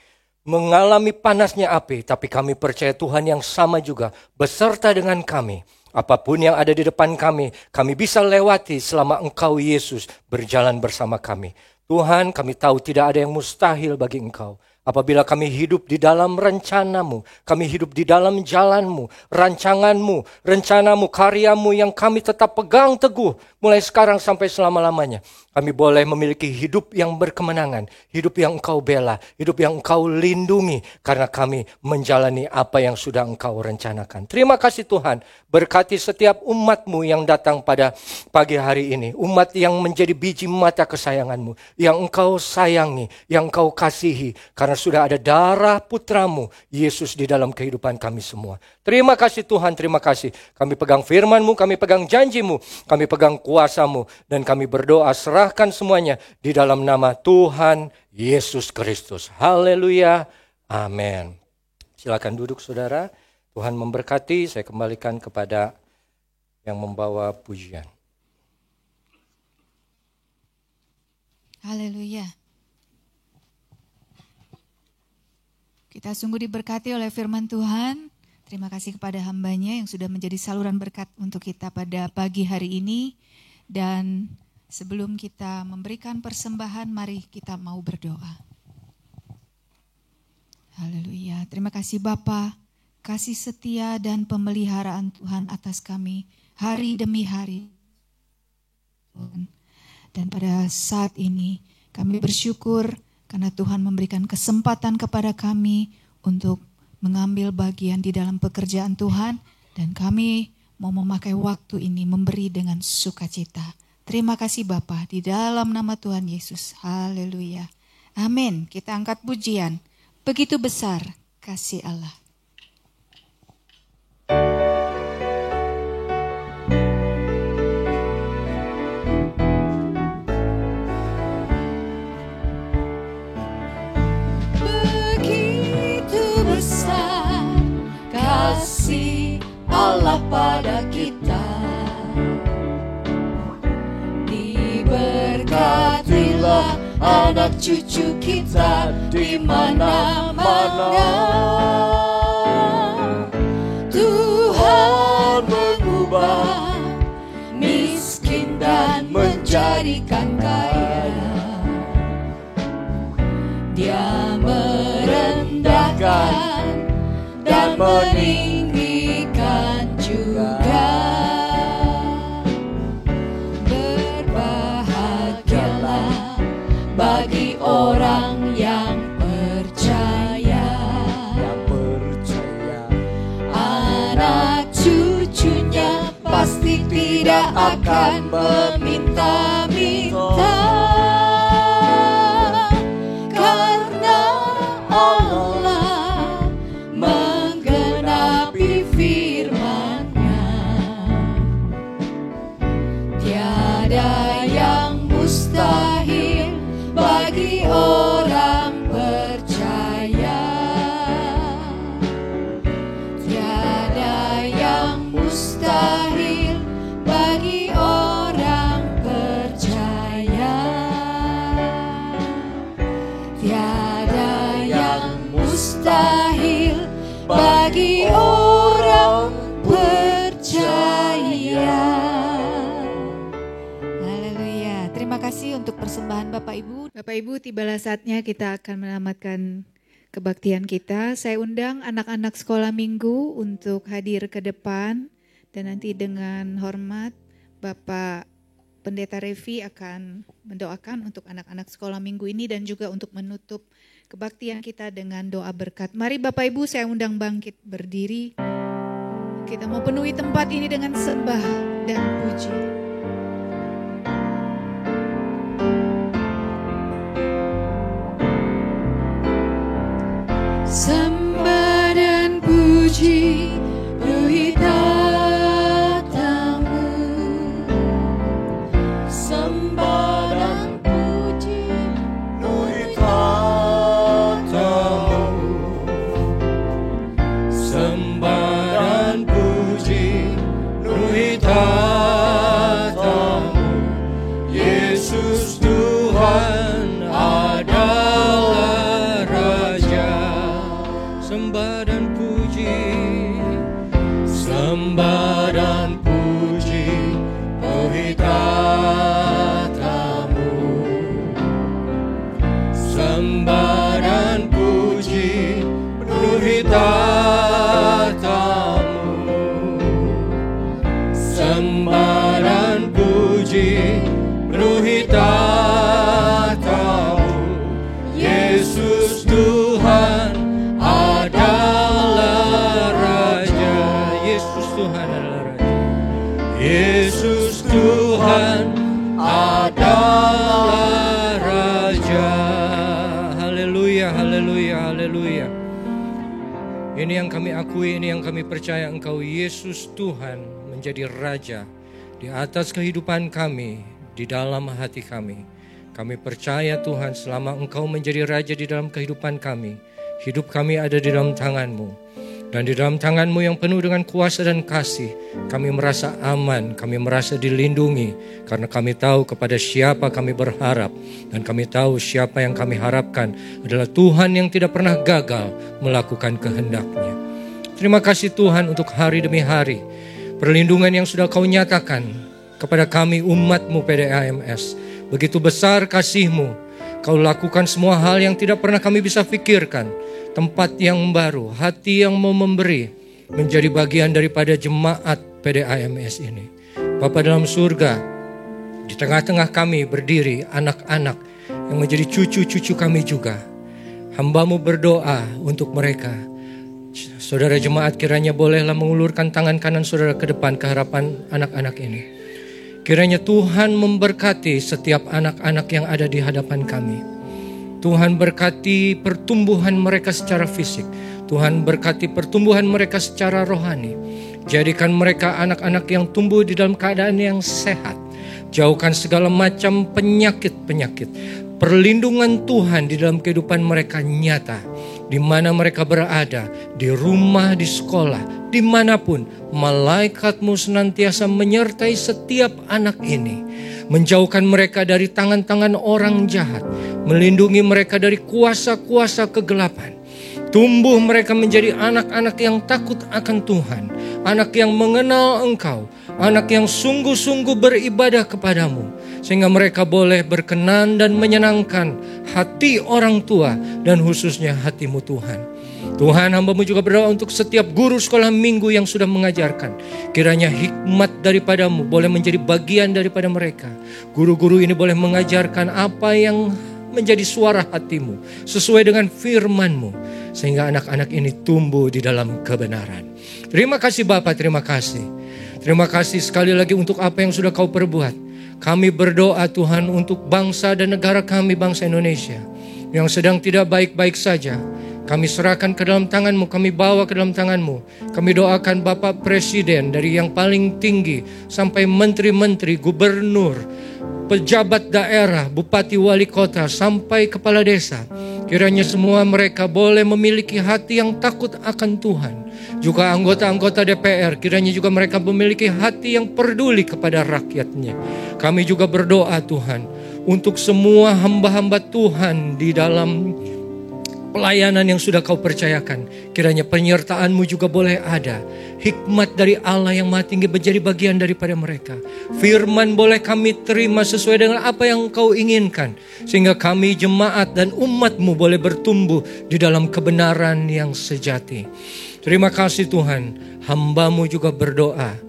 mengalami panasnya api, tapi kami percaya Tuhan yang sama juga beserta dengan kami. Apapun yang ada di depan kami bisa lewati selama Engkau Yesus berjalan bersama kami. Tuhan, kami tahu tidak ada yang mustahil bagi Engkau. Apabila kami hidup di dalam rencana-Mu, kami hidup di dalam jalan-Mu, rancangan-Mu, rencana-Mu, karya-Mu yang kami tetap pegang teguh mulai sekarang sampai selama-lamanya. Kami boleh memiliki hidup yang berkemenangan, hidup yang Engkau bela, hidup yang Engkau lindungi karena kami menjalani apa yang sudah Engkau rencanakan. Terima kasih Tuhan, berkati setiap umat-Mu yang datang pada pagi hari ini. Umat yang menjadi biji mata kesayangan-Mu, yang Engkau sayangi, yang Engkau kasihi. Karena sudah ada darah putra-Mu, Yesus di dalam kehidupan kami semua. Terima kasih Tuhan, terima kasih. Kami pegang firman-Mu, kami pegang janji-Mu, kami pegang kuasa-Mu. Dan kami berdoa serahkan semuanya di dalam nama Tuhan Yesus Kristus. Haleluya, amin. Silakan duduk saudara. Tuhan memberkati, saya kembalikan kepada yang membawa pujian. Haleluya. Kita sungguh diberkati oleh firman Tuhan. Terima kasih kepada hamba-Nya yang sudah menjadi saluran berkat untuk kita pada pagi hari ini. Dan sebelum kita memberikan persembahan, mari kita mau berdoa. Haleluya. Terima kasih Bapa, kasih setia dan pemeliharaan Tuhan atas kami hari demi hari. Dan pada saat ini kami bersyukur karena Tuhan memberikan kesempatan kepada kami untuk mengambil bagian di dalam pekerjaan Tuhan. Dan kami mau memakai waktu ini memberi dengan sukacita. Terima kasih Bapa, di dalam nama Tuhan Yesus. Haleluya. Amin. Kita angkat pujian. Begitu besar kasih Allah. Allah pada kita, diberkatilah anak cucu kita di mana-mana. Tuhan mengubah miskin dan menjadikan kaya. Dia merendahkan dan meninggikan juga. Berbahagialah bagi orang yang percaya. Anak cucunya pasti tidak akan meminta-minta. Karena Allah menggenapi firman-Nya. Tiada yang mustahil bagi orang percaya. Tiada yang mustahil bagi orang percaya. Tiada yang mustahil bagi orang percaya. Haleluya. Terima kasih untuk persembahan Bapak Ibu. Bapak Ibu, tibalah saatnya kita akan menamatkan kebaktian kita. Saya undang anak-anak sekolah minggu untuk hadir ke depan. Dan nanti dengan hormat Bapak Pendeta Revi akan mendoakan untuk anak-anak sekolah minggu ini dan juga untuk menutup kebaktian kita dengan doa berkat. Mari Bapak Ibu, saya undang bangkit berdiri. Kita mau penuhi tempat ini dengan sembah dan puji. Sembah dan puji penuhi tatamu. Sembah dan puji penuhi tatamu. Sembah dan puji penuhi tatamu. Yesus Tuhan adalah Raja. Sembah dan puji, sembah dan puji penuhi tatamu. Sembah dan puji tatamu, sembah dan puji penuhi tatamu. Yesus Tuhan adalah Raja. Yesus Tuhan adalah Raja. Yesus Tuhan adalah Raja. Haleluya, haleluya, haleluya. Ini yang kami akui, ini yang kami percaya, Engkau Yesus Tuhan menjadi Raja di atas kehidupan kami, di dalam hati kami. Kami percaya Tuhan, selama Engkau menjadi Raja di dalam kehidupan kami, hidup kami ada di dalam tangan-Mu. Dan di dalam tangan-Mu yang penuh dengan kuasa dan kasih, kami merasa aman, kami merasa dilindungi. Karena kami tahu kepada siapa kami berharap. Dan kami tahu siapa yang kami harapkan adalah Tuhan yang tidak pernah gagal melakukan kehendak-Nya. Terima kasih Tuhan untuk hari demi hari. Perlindungan yang sudah Kau nyatakan kepada kami umat-Mu PDAMS. Begitu besar kasih-Mu. Kau lakukan semua hal yang tidak pernah kami bisa pikirkan. Tempat yang baru, hati yang mau memberi, menjadi bagian daripada jemaat PDAMS ini. Bapa dalam surga, di tengah-tengah kami berdiri anak-anak yang menjadi cucu-cucu kami juga. Hamba-Mu berdoa untuk mereka. Saudara jemaat kiranya bolehlah mengulurkan tangan kanan saudara ke depan ke harapan anak-anak ini. Kiranya Tuhan memberkati setiap anak-anak yang ada di hadapan kami. Tuhan berkati pertumbuhan mereka secara fisik. Tuhan berkati pertumbuhan mereka secara rohani. Jadikan mereka anak-anak yang tumbuh di dalam keadaan yang sehat. Jauhkan segala macam penyakit-penyakit. Perlindungan Tuhan di dalam kehidupan mereka nyata. Di mana mereka berada, di rumah, di sekolah, dimanapun. Malaikat-Mu senantiasa menyertai setiap anak ini. Menjauhkan mereka dari tangan-tangan orang jahat. Melindungi mereka dari kuasa-kuasa kegelapan. Tumbuh mereka menjadi anak-anak yang takut akan Tuhan. Anak yang mengenal Engkau. Anak yang sungguh-sungguh beribadah kepadamu. Sehingga mereka boleh berkenan dan menyenangkan hati orang tua. Dan khususnya hati-Mu Tuhan. Tuhan, hamba-Mu juga berdoa untuk setiap guru sekolah minggu yang sudah mengajarkan. Kiranya hikmat daripada-Mu boleh menjadi bagian daripada mereka. Guru-guru ini boleh mengajarkan apa yang menjadi suara hati-Mu. Sesuai dengan firman-Mu. Sehingga anak-anak ini tumbuh di dalam kebenaran. Terima kasih Bapa, terima kasih. Terima kasih sekali lagi untuk apa yang sudah Kau perbuat. Kami berdoa Tuhan untuk bangsa dan negara kami, bangsa Indonesia. Yang sedang tidak baik-baik saja. Kami serahkan ke dalam tangan-Mu, kami bawa ke dalam tangan-Mu. Kami doakan Bapak Presiden dari yang paling tinggi sampai menteri-menteri, gubernur, pejabat daerah, bupati, wali kota, sampai kepala desa. Kiranya semua mereka boleh memiliki hati yang takut akan Tuhan. Juga anggota-anggota DPR, kiranya juga mereka memiliki hati yang peduli kepada rakyatnya. Kami juga berdoa Tuhan, untuk semua hamba-hamba Tuhan di dalam pelayanan yang sudah Kau percayakan. Kiranya penyertaan-Mu juga boleh ada. Hikmat dari Allah yang Maha Tinggi menjadi bagian daripada mereka. Firman boleh kami terima sesuai dengan apa yang Kau inginkan. Sehingga kami jemaat dan umat-Mu boleh bertumbuh di dalam kebenaran yang sejati. Terima kasih Tuhan. Hamba-Mu juga berdoa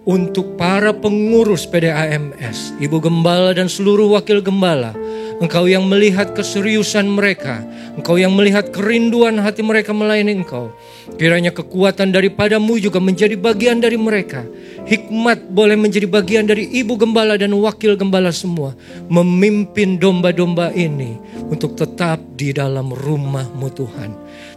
untuk para pengurus PDAMS, Ibu Gembala dan seluruh wakil gembala. Engkau yang melihat keseriusan mereka. Engkau yang melihat kerinduan hati mereka melayani Engkau. Kiranya kekuatan daripada-Mu juga menjadi bagian dari mereka. Hikmat boleh menjadi bagian dari Ibu Gembala dan wakil gembala semua. Memimpin domba-domba ini untuk tetap di dalam rumah-Mu Tuhan.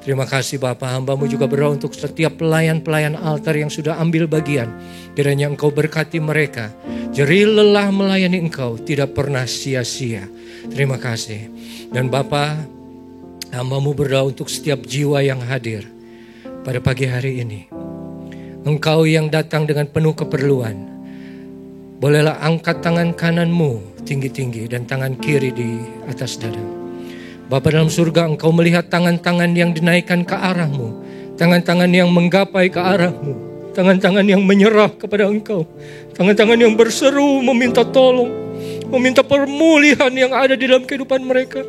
Terima kasih Bapa, hamba-Mu juga berdoa untuk setiap pelayan-pelayan altar yang sudah ambil bagian. Kiranya Engkau berkati mereka. Jerih lelah melayani Engkau tidak pernah sia-sia. Terima kasih. Dan Bapa, hamba-Mu berdoa untuk setiap jiwa yang hadir pada pagi hari ini. Engkau yang datang dengan penuh keperluan. Bolehlah angkat tangan kanan-Mu tinggi-tinggi dan tangan kiri di atas dada. Bapa dalam surga, Engkau melihat tangan-tangan yang dinaikkan ke arah-Mu. Tangan-tangan yang menggapai ke arah-Mu. Tangan-tangan yang menyerah kepada Engkau. Tangan-tangan yang berseru meminta tolong. meminta pemulihan yang ada di dalam kehidupan mereka.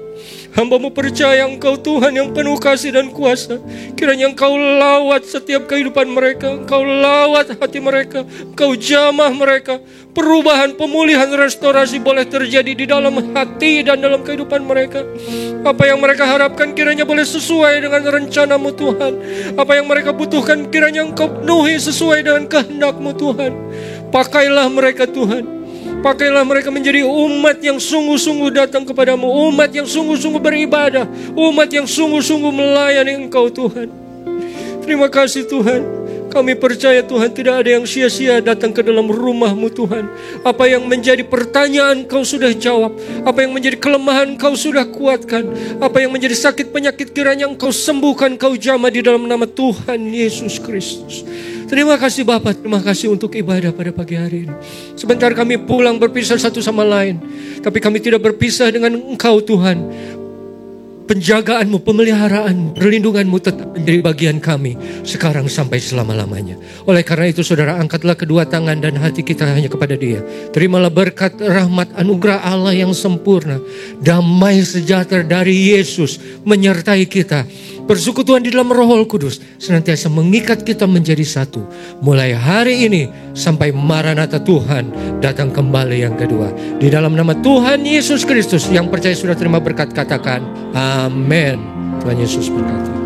Hamba-Mu percaya Engkau Tuhan yang penuh kasih dan kuasa. Kiranya Engkau lawat setiap kehidupan mereka, Engkau lawat hati mereka, Engkau jamah mereka. Perubahan, pemulihan, restorasi boleh terjadi di dalam hati dan dalam kehidupan mereka. Apa yang mereka harapkan kiranya boleh sesuai dengan rencana-Mu Tuhan. Apa yang mereka butuhkan kiranya Engkau penuhi sesuai dengan kehendak-Mu Tuhan. Pakailah mereka Tuhan. Pakailah mereka menjadi umat yang sungguh-sungguh datang kepadamu, umat yang sungguh-sungguh beribadah, umat yang sungguh-sungguh melayani Engkau Tuhan. Terima kasih Tuhan. Kami percaya Tuhan tidak ada yang sia-sia datang ke dalam rumah-Mu Tuhan. Apa yang menjadi pertanyaan Kau sudah jawab. Apa yang menjadi kelemahan Kau sudah kuatkan. Apa yang menjadi sakit penyakit kiranya Engkau sembuhkan, Kau jamah di dalam nama Tuhan Yesus Kristus. Terima kasih Bapa, terima kasih untuk ibadah pada pagi hari ini. Sebentar kami pulang berpisah satu sama lain. Tapi kami tidak berpisah dengan Engkau Tuhan. Penjagaanmu, pemeliharaanmu, perlindunganmu tetap menjadi bagian kami sekarang sampai selama-lamanya. Oleh karena itu saudara, angkatlah kedua tangan dan hati kita hanya kepada Dia. Terimalah berkat, rahmat, anugerah Allah yang sempurna, damai sejahtera dari Yesus menyertai kita. Persekutuan di dalam Roh Kudus senantiasa mengikat kita menjadi satu. Mulai hari ini sampai Maranatha Tuhan datang kembali yang kedua. Di dalam nama Tuhan Yesus Kristus, yang percaya sudah terima berkat katakan amin. Tuhan Yesus berkati.